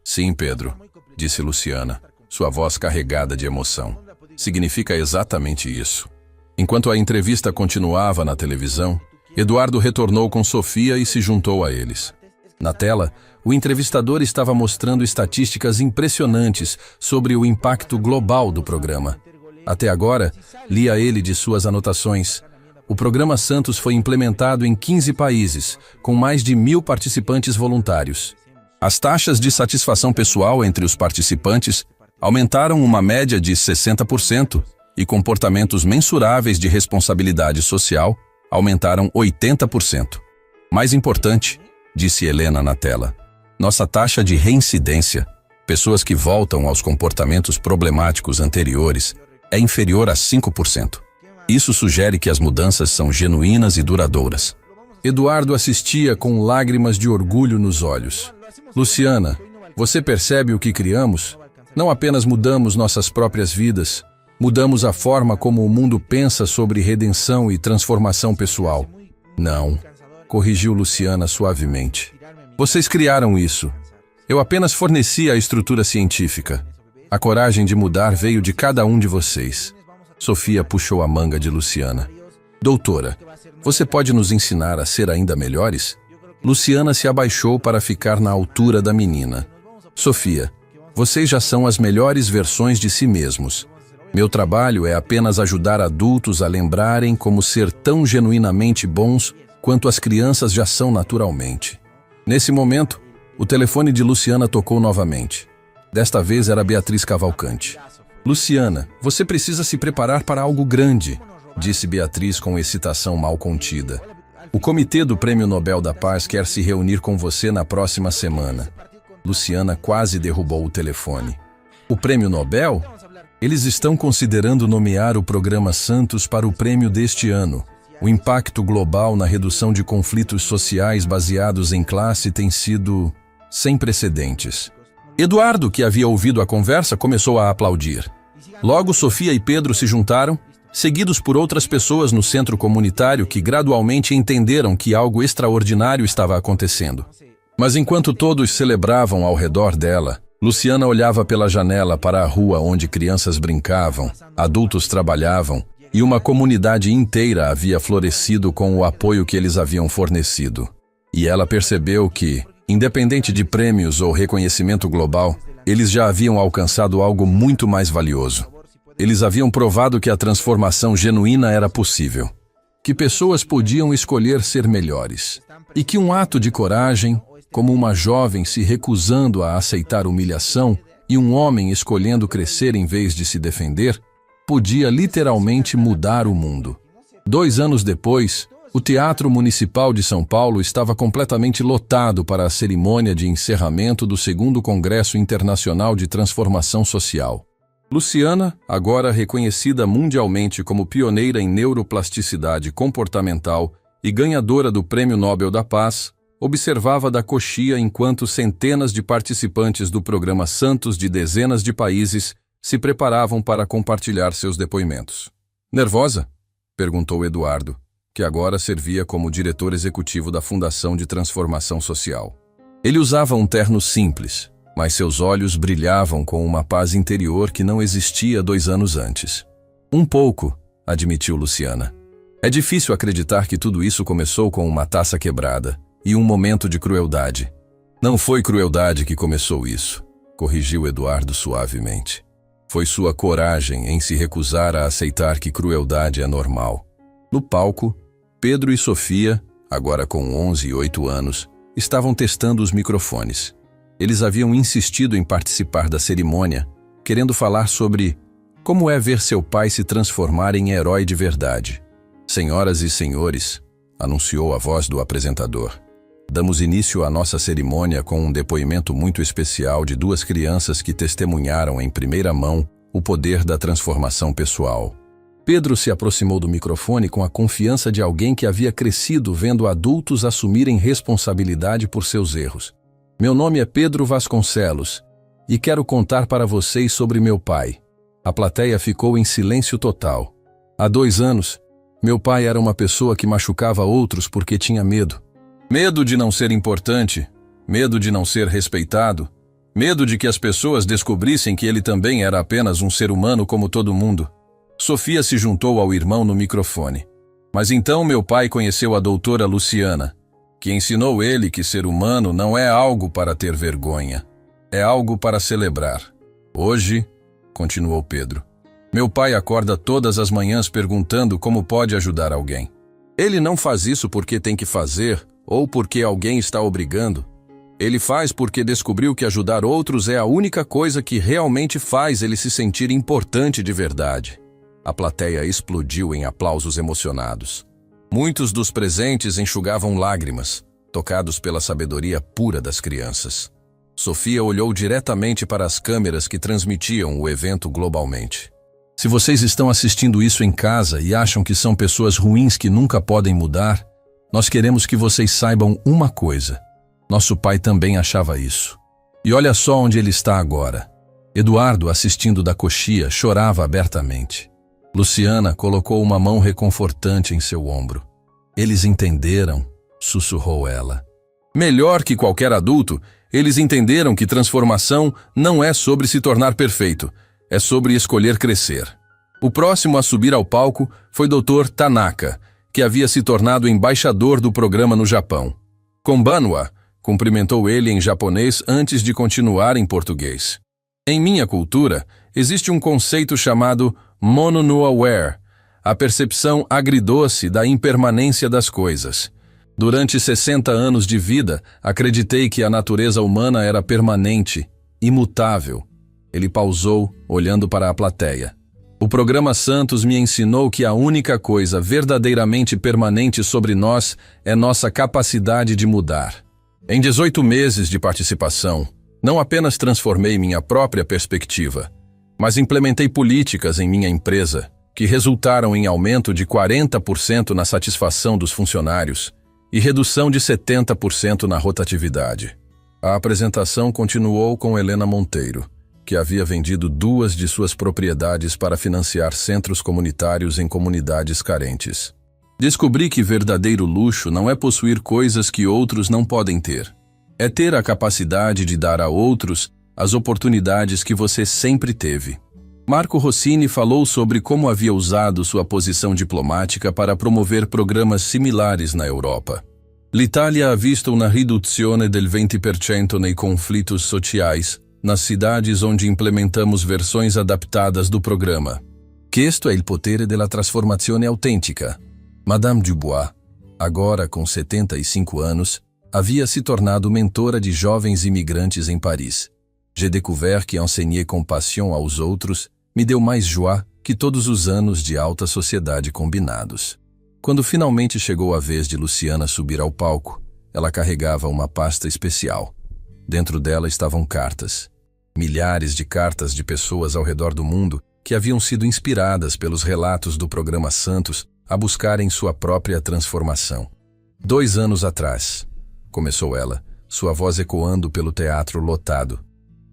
Sim, Pedro, disse Luciana, sua voz carregada de emoção. Significa exatamente isso. Enquanto a entrevista continuava na televisão, Eduardo retornou com Sofia e se juntou a eles. Na tela, o entrevistador estava mostrando estatísticas impressionantes sobre o impacto global do programa. Até agora, lia ele de suas anotações. O programa Santos foi implementado em 15 países, com mais de 1.000 participantes voluntários. As taxas de satisfação pessoal entre os participantes aumentaram uma média de 60% e comportamentos mensuráveis de responsabilidade social aumentaram 80%. Mais importante, disse Helena na tela, nossa taxa de reincidência, pessoas que voltam aos comportamentos problemáticos anteriores, é inferior a 5%. Isso sugere que as mudanças são genuínas e duradouras. Eduardo assistia com lágrimas de orgulho nos olhos. Luciana, você percebe o que criamos? Não apenas mudamos nossas próprias vidas, mudamos a forma como o mundo pensa sobre redenção e transformação pessoal. Não, corrigiu Luciana suavemente. Vocês criaram isso. Eu apenas forneci a estrutura científica. A coragem de mudar veio de cada um de vocês. Sofia puxou a manga de Luciana. Doutora, você pode nos ensinar a ser ainda melhores? Luciana se abaixou para ficar na altura da menina. Sofia, vocês já são as melhores versões de si mesmos. Meu trabalho é apenas ajudar adultos a lembrarem como ser tão genuinamente bons quanto as crianças já são naturalmente. Nesse momento, o telefone de Luciana tocou novamente. Desta vez era Beatriz Cavalcante. Luciana, você precisa se preparar para algo grande, disse Beatriz com excitação mal contida. O Comitê do Prêmio Nobel da Paz quer se reunir com você na próxima semana. Luciana quase derrubou o telefone. O Prêmio Nobel? Eles estão considerando nomear o Programa Santos para o prêmio deste ano. O impacto global na redução de conflitos sociais baseados em classe tem sido sem precedentes. Eduardo, que havia ouvido a conversa, começou a aplaudir. Logo, Sofia e Pedro se juntaram, seguidos por outras pessoas no centro comunitário que gradualmente entenderam que algo extraordinário estava acontecendo. Mas enquanto todos celebravam ao redor dela, Luciana olhava pela janela para a rua onde crianças brincavam, adultos trabalhavam e uma comunidade inteira havia florescido com o apoio que eles haviam fornecido. E ela percebeu que, independente de prêmios ou reconhecimento global, eles já haviam alcançado algo muito mais valioso. Eles haviam provado que a transformação genuína era possível, que pessoas podiam escolher ser melhores, e que um ato de coragem, como uma jovem se recusando a aceitar humilhação e um homem escolhendo crescer em vez de se defender, podia literalmente mudar o mundo. 2 anos depois, o Teatro Municipal de São Paulo estava completamente lotado para a cerimônia de encerramento do 2º Congresso Internacional de Transformação Social. Luciana, agora reconhecida mundialmente como pioneira em neuroplasticidade comportamental e ganhadora do Prêmio Nobel da Paz, observava da coxia enquanto centenas de participantes do programa Santos de dezenas de países se preparavam para compartilhar seus depoimentos. Nervosa? Perguntou Eduardo, que agora servia como diretor executivo da Fundação de Transformação Social. Ele usava um terno simples, mas seus olhos brilhavam com uma paz interior que não existia 2 anos antes. Um pouco, admitiu Luciana. É difícil acreditar que tudo isso começou com uma taça quebrada e um momento de crueldade. Não foi crueldade que começou isso, corrigiu Eduardo suavemente. Foi sua coragem em se recusar a aceitar que crueldade é normal. No palco, Pedro e Sofia, agora com 11 e 8 anos, estavam testando os microfones. Eles haviam insistido em participar da cerimônia, querendo falar sobre como é ver seu pai se transformar em herói de verdade. Senhoras e senhores, anunciou a voz do apresentador, damos início à nossa cerimônia com um depoimento muito especial de 2 crianças que testemunharam em primeira mão o poder da transformação pessoal. Pedro se aproximou do microfone com a confiança de alguém que havia crescido vendo adultos assumirem responsabilidade por seus erros. Meu nome é Pedro Vasconcelos e quero contar para vocês sobre meu pai. A plateia ficou em silêncio total. Há 2 anos, meu pai era uma pessoa que machucava outros porque tinha medo. Medo de não ser importante, medo de não ser respeitado, medo de que as pessoas descobrissem que ele também era apenas um ser humano como todo mundo. Sofia se juntou ao irmão no microfone. Mas então meu pai conheceu a doutora Luciana, que ensinou ele que ser humano não é algo para ter vergonha, é algo para celebrar. Hoje, continuou Pedro, meu pai acorda todas as manhãs perguntando como pode ajudar alguém. Ele não faz isso porque tem que fazer ou porque alguém está obrigando. Ele faz porque descobriu que ajudar outros é a única coisa que realmente faz ele se sentir importante de verdade. A plateia explodiu em aplausos emocionados. Muitos dos presentes enxugavam lágrimas, tocados pela sabedoria pura das crianças. Sofia olhou diretamente para as câmeras que transmitiam o evento globalmente. Se vocês estão assistindo isso em casa e acham que são pessoas ruins que nunca podem mudar, nós queremos que vocês saibam uma coisa. Nosso pai também achava isso. E olha só onde ele está agora. Eduardo, assistindo da coxia, chorava abertamente. Luciana colocou uma mão reconfortante em seu ombro. Eles entenderam, sussurrou ela. Melhor que qualquer adulto, eles entenderam que transformação não é sobre se tornar perfeito, é sobre escolher crescer. O próximo a subir ao palco foi Dr. Tanaka, que havia se tornado embaixador do programa no Japão. Konbanwa, cumprimentou ele em japonês antes de continuar em português. Em minha cultura, existe um conceito chamado Mono no Aware, a percepção agridoce da impermanência das coisas. Durante 60 anos de vida, acreditei que a natureza humana era permanente, imutável. Ele pausou, olhando para a plateia. O programa Santos me ensinou que a única coisa verdadeiramente permanente sobre nós é nossa capacidade de mudar. Em 18 meses de participação, não apenas transformei minha própria perspectiva, mas implementei políticas em minha empresa que resultaram em aumento de 40% na satisfação dos funcionários e redução de 70% na rotatividade. A apresentação continuou com Helena Monteiro, que havia vendido 2 de suas propriedades para financiar centros comunitários em comunidades carentes. Descobri que verdadeiro luxo não é possuir coisas que outros não podem ter. É ter a capacidade de dar a outros as oportunidades que você sempre teve. Marco Rossini falou sobre como havia usado sua posição diplomática para promover programas similares na Europa. L'Italia ha visto una riduzione del 20% nei conflitos sociais nas cidades onde implementamos versões adaptadas do programa. Questo è il potere della trasformazione autentica. Madame Dubois, agora com 75 anos, havia se tornado mentora de jovens imigrantes em Paris. J'ai découvert que enseigner compassion aos outros me deu mais joie que todos os anos de alta sociedade combinados. Quando finalmente chegou a vez de Luciana subir ao palco, ela carregava uma pasta especial. Dentro dela estavam cartas. Milhares de cartas de pessoas ao redor do mundo que haviam sido inspiradas pelos relatos do programa Santos a buscarem sua própria transformação. 2 anos atrás, começou ela, sua voz ecoando pelo teatro lotado.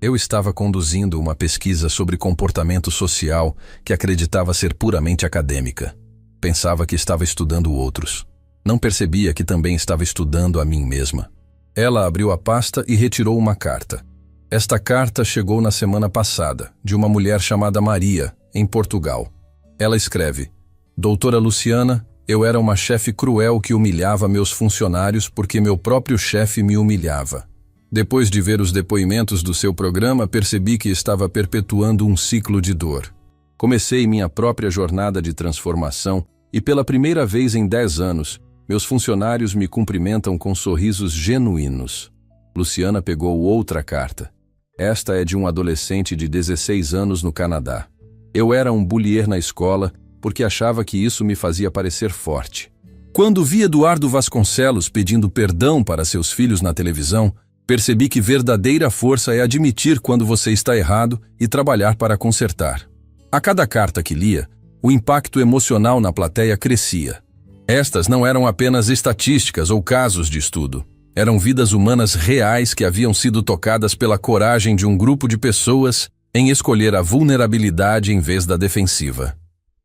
Eu estava conduzindo uma pesquisa sobre comportamento social que acreditava ser puramente acadêmica. Pensava que estava estudando outros. Não percebia que também estava estudando a mim mesma. Ela abriu a pasta e retirou uma carta. Esta carta chegou na semana passada, de uma mulher chamada Maria, em Portugal. Ela escreve: Doutora Luciana, eu era uma chefe cruel que humilhava meus funcionários porque meu próprio chefe me humilhava. Depois de ver os depoimentos do seu programa, percebi que estava perpetuando um ciclo de dor. Comecei minha própria jornada de transformação e pela primeira vez em 10 anos, meus funcionários me cumprimentam com sorrisos genuínos. Luciana pegou outra carta. Esta é de um adolescente de 16 anos no Canadá. Eu era um bullier na escola porque achava que isso me fazia parecer forte. Quando vi Eduardo Vasconcelos pedindo perdão para seus filhos na televisão, percebi que verdadeira força é admitir quando você está errado e trabalhar para consertar. A cada carta que lia, o impacto emocional na plateia crescia. Estas não eram apenas estatísticas ou casos de estudo. Eram vidas humanas reais que haviam sido tocadas pela coragem de um grupo de pessoas em escolher a vulnerabilidade em vez da defensiva.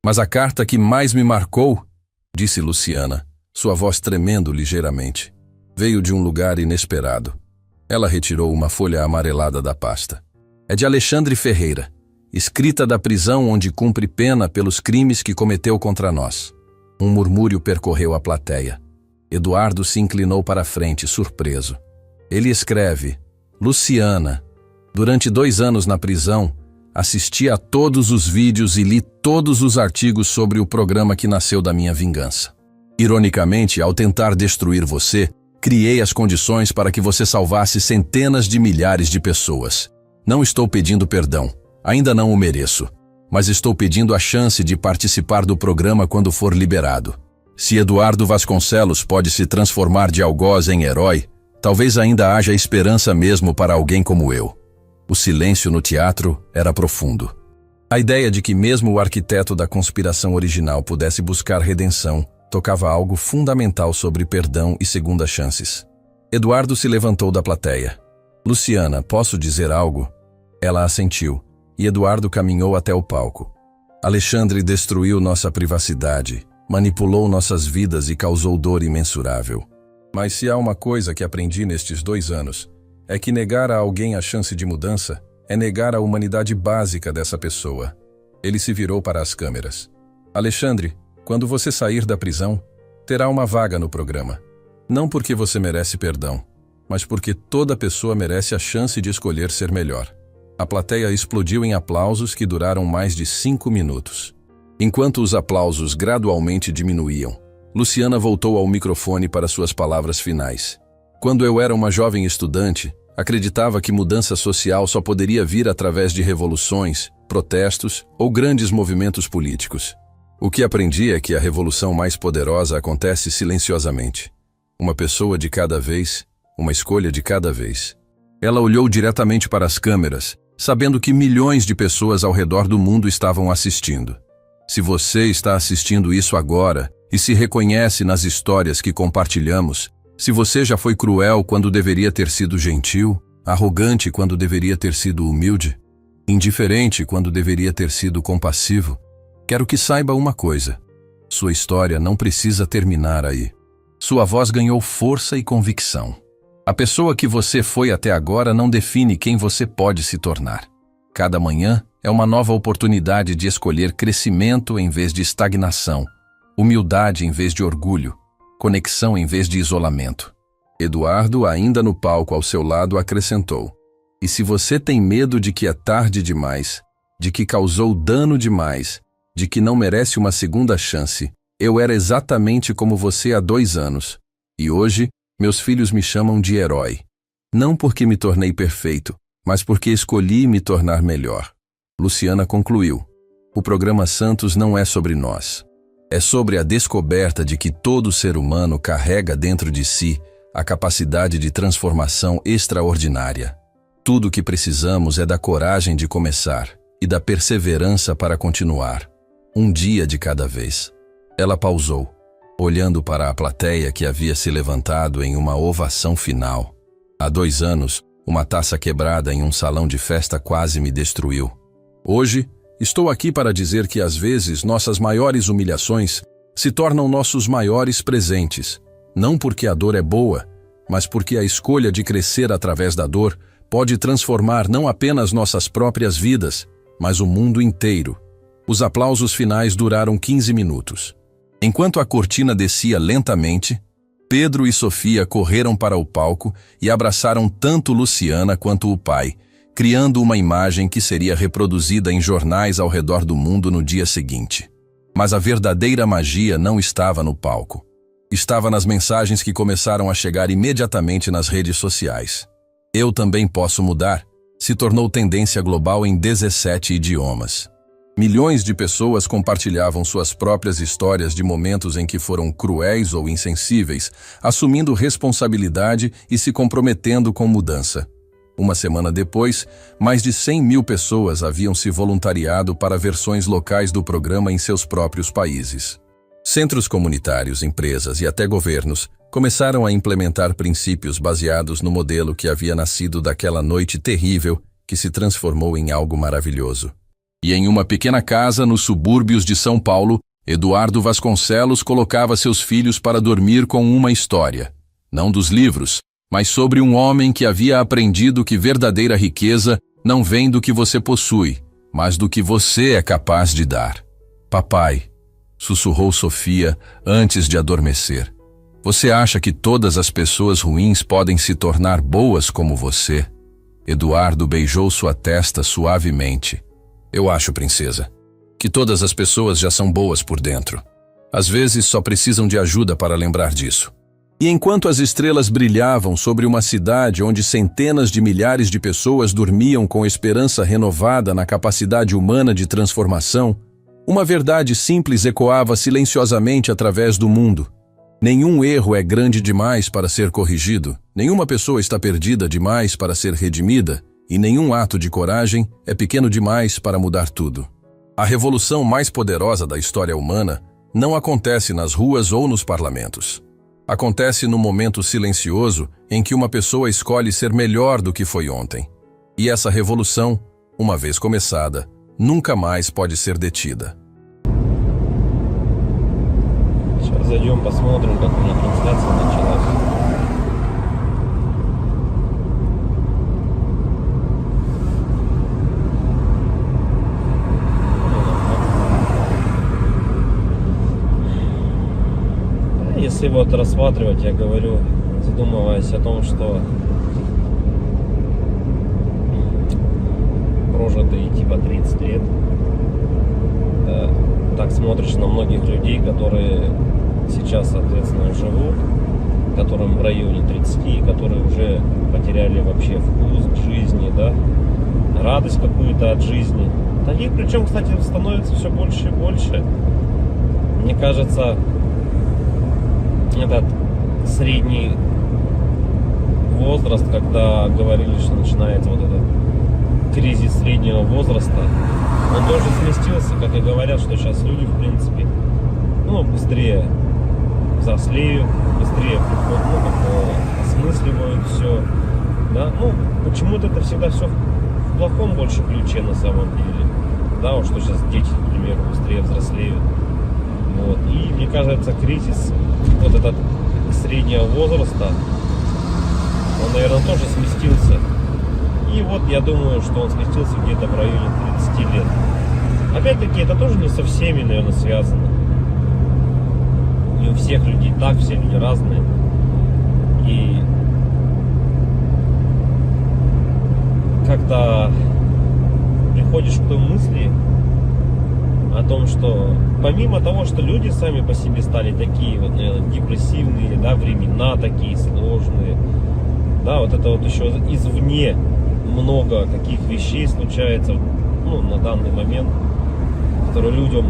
Mas a carta que mais me marcou, disse Luciana, sua voz tremendo ligeiramente, veio de um lugar inesperado. Ela retirou uma folha amarelada da pasta. É de Alexandre Ferreira, escrita da prisão onde cumpre pena pelos crimes que cometeu contra nós. Um murmúrio percorreu a plateia. Eduardo se inclinou para a frente, surpreso. Ele escreve: Luciana, durante 2 anos na prisão, assisti a todos os vídeos e li todos os artigos sobre o programa que nasceu da minha vingança. Ironicamente, ao tentar destruir você, criei as condições para que você salvasse centenas de milhares de pessoas. Não estou pedindo perdão, ainda não o mereço, mas estou pedindo a chance de participar do programa quando for liberado. Se Eduardo Vasconcelos pode se transformar de algoz em herói, talvez ainda haja esperança mesmo para alguém como eu. O silêncio no teatro era profundo. A ideia de que mesmo o arquiteto da conspiração original pudesse buscar redenção tocava algo fundamental sobre perdão e segundas chances. Eduardo se levantou da plateia. Luciana, posso dizer algo? Ela assentiu, e Eduardo caminhou até o palco. Alexandre destruiu nossa privacidade, manipulou nossas vidas e causou dor imensurável. Mas se há uma coisa que aprendi nestes 2 anos, é que negar a alguém a chance de mudança é negar a humanidade básica dessa pessoa. Ele se virou para as câmeras. Alexandre, quando você sair da prisão, terá uma vaga no programa. Não porque você merece perdão, mas porque toda pessoa merece a chance de escolher ser melhor. A plateia explodiu em aplausos que duraram mais de 5 minutos. Enquanto os aplausos gradualmente diminuíam, Luciana voltou ao microfone para suas palavras finais. Quando eu era uma jovem estudante, acreditava que mudança social só poderia vir através de revoluções, protestos ou grandes movimentos políticos. O que aprendi é que a revolução mais poderosa acontece silenciosamente. Uma pessoa de cada vez, uma escolha de cada vez. Ela olhou diretamente para as câmeras, sabendo que milhões de pessoas ao redor do mundo estavam assistindo. Se você está assistindo isso agora e se reconhece nas histórias que compartilhamos, se você já foi cruel quando deveria ter sido gentil, arrogante quando deveria ter sido humilde, indiferente quando deveria ter sido compassivo, quero que saiba uma coisa. Sua história não precisa terminar aí. Sua voz ganhou força e convicção. A pessoa que você foi até agora não define quem você pode se tornar. Cada manhã é uma nova oportunidade de escolher crescimento em vez de estagnação, humildade em vez de orgulho, conexão em vez de isolamento. Eduardo, ainda no palco ao seu lado, acrescentou: e se você tem medo de que é tarde demais, de que causou dano demais, de que não merece uma segunda chance, eu era exatamente como você há 2 anos. E hoje, meus filhos me chamam de herói. Não porque me tornei perfeito, mas porque escolhi me tornar melhor. Luciana concluiu: o programa Santos não é sobre nós. É sobre a descoberta de que todo ser humano carrega dentro de si a capacidade de transformação extraordinária. Tudo o que precisamos é da coragem de começar e da perseverança para continuar, um dia de cada vez. Ela pausou, olhando para a plateia que havia se levantado em uma ovação final. Há 2 anos, uma taça quebrada em um salão de festa quase me destruiu. Hoje, estou aqui para dizer que às vezes nossas maiores humilhações se tornam nossos maiores presentes, não porque a dor é boa, mas porque a escolha de crescer através da dor pode transformar não apenas nossas próprias vidas, mas o mundo inteiro. Os aplausos finais duraram 15 minutos. Enquanto a cortina descia lentamente, Pedro e Sofia correram para o palco e abraçaram tanto Luciana quanto o pai, criando uma imagem que seria reproduzida em jornais ao redor do mundo no dia seguinte. Mas a verdadeira magia não estava no palco. Estava nas mensagens que começaram a chegar imediatamente nas redes sociais. Eu também posso mudar se tornou tendência global em 17 idiomas. Milhões de pessoas compartilhavam suas próprias histórias de momentos em que foram cruéis ou insensíveis, assumindo responsabilidade e se comprometendo com mudança. Uma semana depois, mais de 100 mil pessoas haviam se voluntariado para versões locais do programa em seus próprios países. Centros comunitários, empresas e até governos começaram a implementar princípios baseados no modelo que havia nascido daquela noite terrível que se transformou em algo maravilhoso. E em uma pequena casa nos subúrbios de São Paulo, Eduardo Vasconcelos colocava seus filhos para dormir com uma história, não dos livros, mas sobre um homem que havia aprendido que verdadeira riqueza não vem do que você possui, mas do que você é capaz de dar. Papai, sussurrou Sofia antes de adormecer. Você acha que todas as pessoas ruins podem se tornar boas como você? Eduardo beijou sua testa suavemente. Eu acho, princesa, que todas as pessoas já são boas por dentro. Às vezes só precisam de ajuda para lembrar disso. E enquanto as estrelas brilhavam sobre uma cidade onde centenas de milhares de pessoas dormiam com esperança renovada na capacidade humana de transformação, uma verdade simples ecoava silenciosamente através do mundo. Nenhum erro é grande demais para ser corrigido, nenhuma pessoa está perdida demais para ser redimida, e nenhum ato de coragem é pequeno demais para mudar tudo. A revolução mais poderosa da história humana não acontece nas ruas ou nos parlamentos. Acontece no momento silencioso em que uma pessoa escolhe ser melhor do que foi ontem. E essa revolução, uma vez começada, nunca mais pode ser detida. Сейчас зайдем, посмотрим, как у меня трансляция началась. Если вот рассматривать, я говорю, задумываясь о том, что прожитые типа 30 лет, так смотришь на многих людей, которые сейчас, соответственно, живут, которым в районе 30, которые уже потеряли вообще вкус к жизни, да, радость какую-то от жизни. Таких, причем, кстати, становится все больше и больше. Мне кажется, этот средний возраст, когда говорили, что начинается вот этот кризис среднего возраста, он тоже сместился, как и говорят, что сейчас люди, в принципе, быстрее взрослеют, быстрее осмысливают все, да, почему-то это всегда все в плохом больше ключе на самом деле, да, вот что сейчас дети, к примеру, быстрее взрослеют, вот, и мне кажется, кризис вот этот среднего возраста, он, наверное, тоже сместился. И вот я думаю, что он сместился где-то в районе 30 лет. Опять-таки, это тоже не со всеми, наверное, связано. Не у всех людей так, все люди разные. И когда приходишь к той мысли о том, что помимо того, что люди сами по себе стали такие вот, наверное, депрессивные, да, времена такие сложные, да, вот это вот еще извне много каких вещей случается, на данный момент, которые людям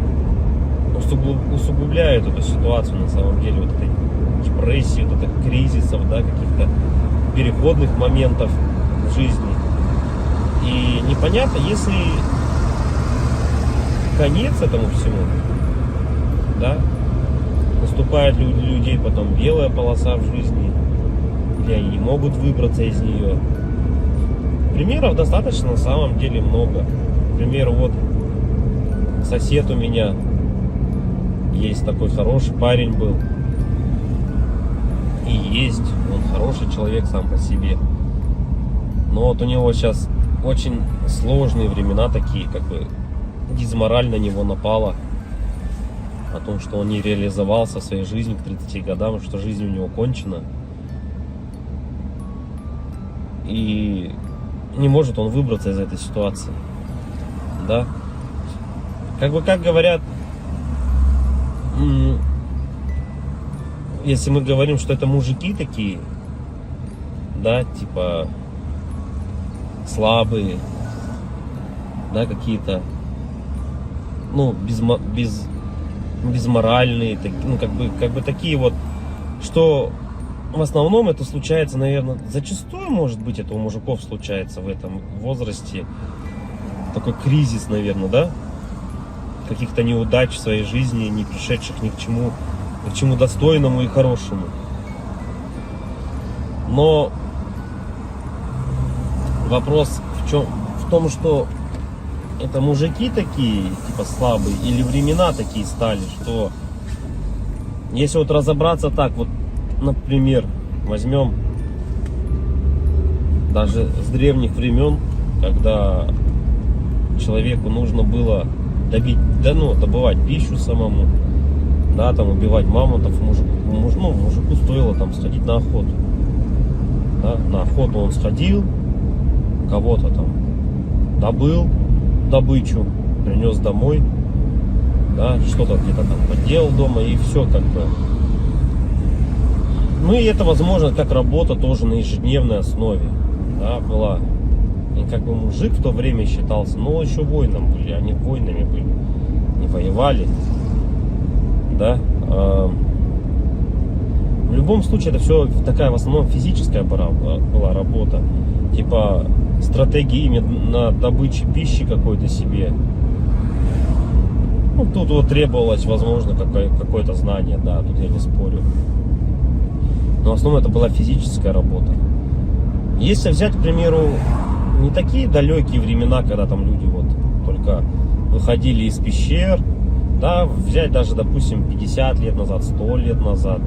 усугубляют эту ситуацию на самом деле, вот этой депрессии, вот этих кризисов, да, каких-то переходных моментов в жизни. И непонятно, если конец этому всему, да, наступает у людей потом белая полоса в жизни, или они не могут выбраться из нее. Примеров достаточно на самом деле много. К примеру, вот сосед у меня есть такой хороший парень был. И есть, он хороший человек сам по себе. Но вот у него сейчас очень сложные времена такие, как бы дизмораль на него напала. О том, что он не реализовался в своей жизни к 30 годам, что жизнь у него кончена. И не может он выбраться из этой ситуации. Да? Как говорят, если мы говорим, что это мужики такие, да, типа слабые, да, какие-то, ну, безморальные, ну, как бы такие вот, что в основном это случается, наверное, зачастую, может быть, это у мужиков случается в этом возрасте, такой кризис, наверное, да, каких-то неудач в своей жизни, не пришедших ни к чему достойному и хорошему. Но вопрос в том, что это мужики такие, типа слабые, или времена такие стали, что если вот разобраться так, вот, например, возьмем даже с древних времен, когда человеку нужно было добывать пищу самому, да, там убивать мамонтов, мужику стоило там сходить на охоту. Да, на охоту он сходил, кого-то там добыл добычу, принес домой, да, что-то где-то там поделал дома, и все как бы. Ну и это возможно как работа тоже на ежедневной основе, да, была. И как бы мужик в то время считался, но еще воином были, они воинами были, не воевали, да. В любом случае это все такая в основном физическая была работа, типа стратегии именно добычи пищи какой-то себе. Ну, тут вот требовалось, возможно, какое-то знание, да, тут я не спорю. Но в основном это была физическая работа. Если взять, к примеру, не такие далекие времена, когда там люди вот только выходили из пещер, да, взять даже, допустим, 50 лет назад, 100 лет назад,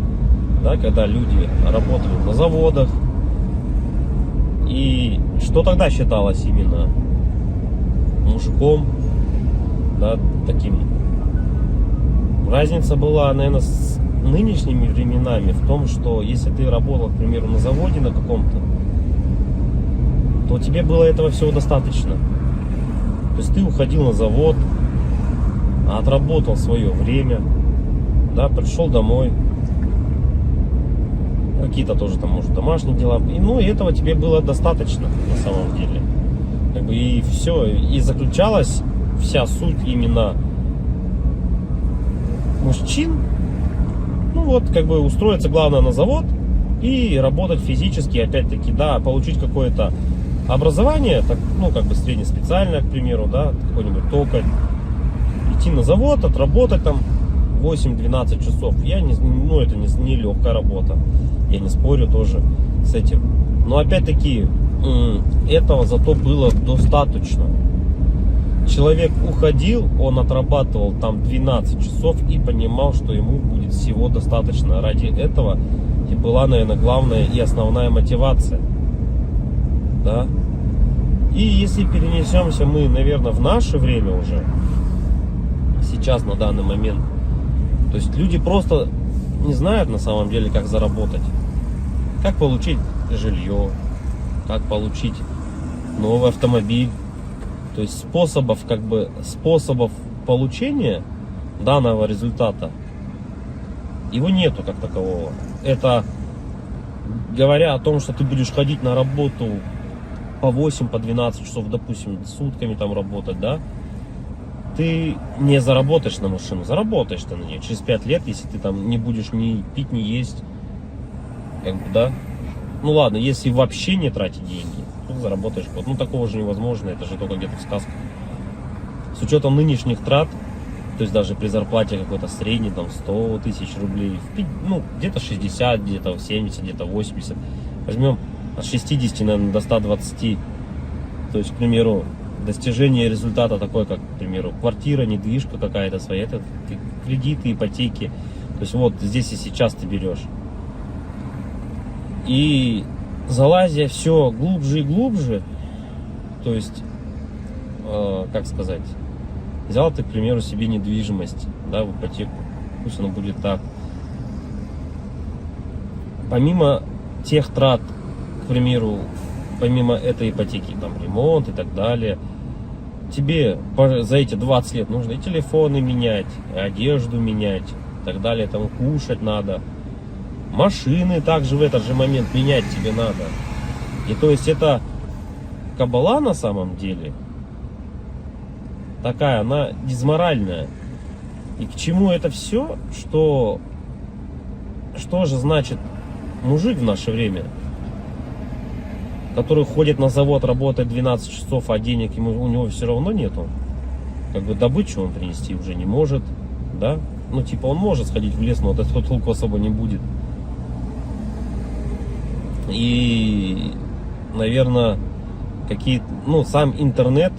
да, когда люди работали на заводах, и что тогда считалось именно мужиком, да, таким. Разница была, наверное, с нынешними временами в том, что если ты работал, к примеру, на заводе на каком-то, то тебе было этого всего достаточно. То есть ты уходил на завод, отработал свое время, да, пришел домой, какие-то тоже там, может, домашние дела, и, ну, и этого тебе было достаточно на самом деле. Как бы и все, и заключалась вся суть именно мужчин. Ну вот, как бы устроиться главное на завод и работать физически, опять-таки, да, получить какое-то образование, так, ну, как бы среднеспециальное, к примеру, да, какой-нибудь токарь, идти на завод, отработать там 8-12 часов. Ну, это не легкая работа, я не спорю тоже с этим. Но опять-таки, этого зато было достаточно. Человек уходил, он отрабатывал там 12 часов и понимал, что ему будет всего достаточно. Ради этого и была, наверное, главная и основная мотивация. Да? И если перенесемся мы, наверное, в наше время уже, сейчас, на данный момент, то есть люди просто не знают на самом деле, как заработать, как получить жилье, как получить новый автомобиль. То есть способов получения данного результата его нету как такового. Это говоря о том, что ты будешь ходить на работу по 8, по 12 часов, допустим, сутками там работать, да, ты не заработаешь на машину, заработаешь ты на нее через 5 лет, если ты там не будешь ни пить, ни есть, как бы, да. Ну ладно, если вообще не тратить деньги, то заработаешь год. Ну, такого же невозможно, это же только где-то в сказках. С учетом нынешних трат, то есть даже при зарплате какой-то средней, там 100 тысяч рублей, ну, где-то 60, где-то 70, где-то 80. Возьмем от 60, наверное, до 120. То есть, к примеру, достижение результата такой, как, к примеру, квартира, недвижка какая-то своя, это кредиты, ипотеки. То есть вот здесь и сейчас ты берешь. И залазя все глубже и глубже, то есть, как сказать, взял ты, к примеру, себе недвижимость, да, в ипотеку, пусть оно будет так. Помимо тех трат, к примеру, помимо этой ипотеки, там, ремонт и так далее, тебе за эти 20 лет нужно и телефоны менять, и одежду менять, и так далее, там, кушать надо. Машины также в этот же момент менять тебе надо. И то есть это кабала на самом деле такая, она дизморальная. И к чему это все? Что же значит мужик в наше время, который ходит на завод, работает 12 часов, а денег у него все равно нету? Как бы добычу он принести уже не может, да? Ну, типа, он может сходить в лес, но от этого толку особо не будет. И, наверное, сам интернет,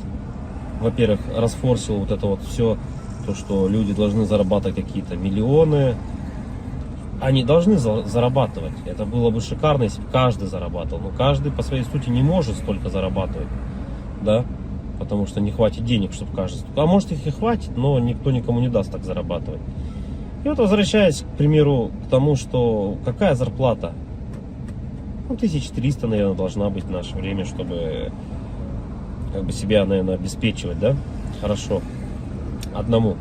во-первых, расфорсил вот это вот все, то, что люди должны зарабатывать какие-то миллионы. Они должны зарабатывать. Это было бы шикарно, если бы каждый зарабатывал. Но каждый по своей сути не может столько зарабатывать, да, потому что не хватит денег, чтобы каждый. А может, их и хватит, но никто никому не даст так зарабатывать. И вот, возвращаясь, к примеру, к тому, что какая зарплата? 1300, наверное, должна быть в наше время, чтобы как бы себя, наверное, обеспечивать, да? Хорошо. Одному.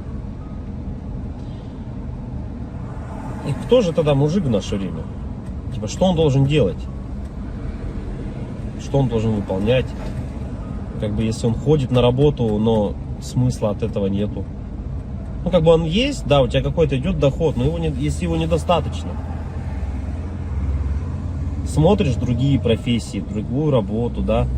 И кто же тогда мужик в наше время? Типа, что он должен делать? Что он должен выполнять? Как бы, если он ходит на работу, но смысла от этого нету. Ну, как бы он есть, да, у тебя какой-то идет доход, но если его недостаточно. Смотришь другие профессии, другую работу, да,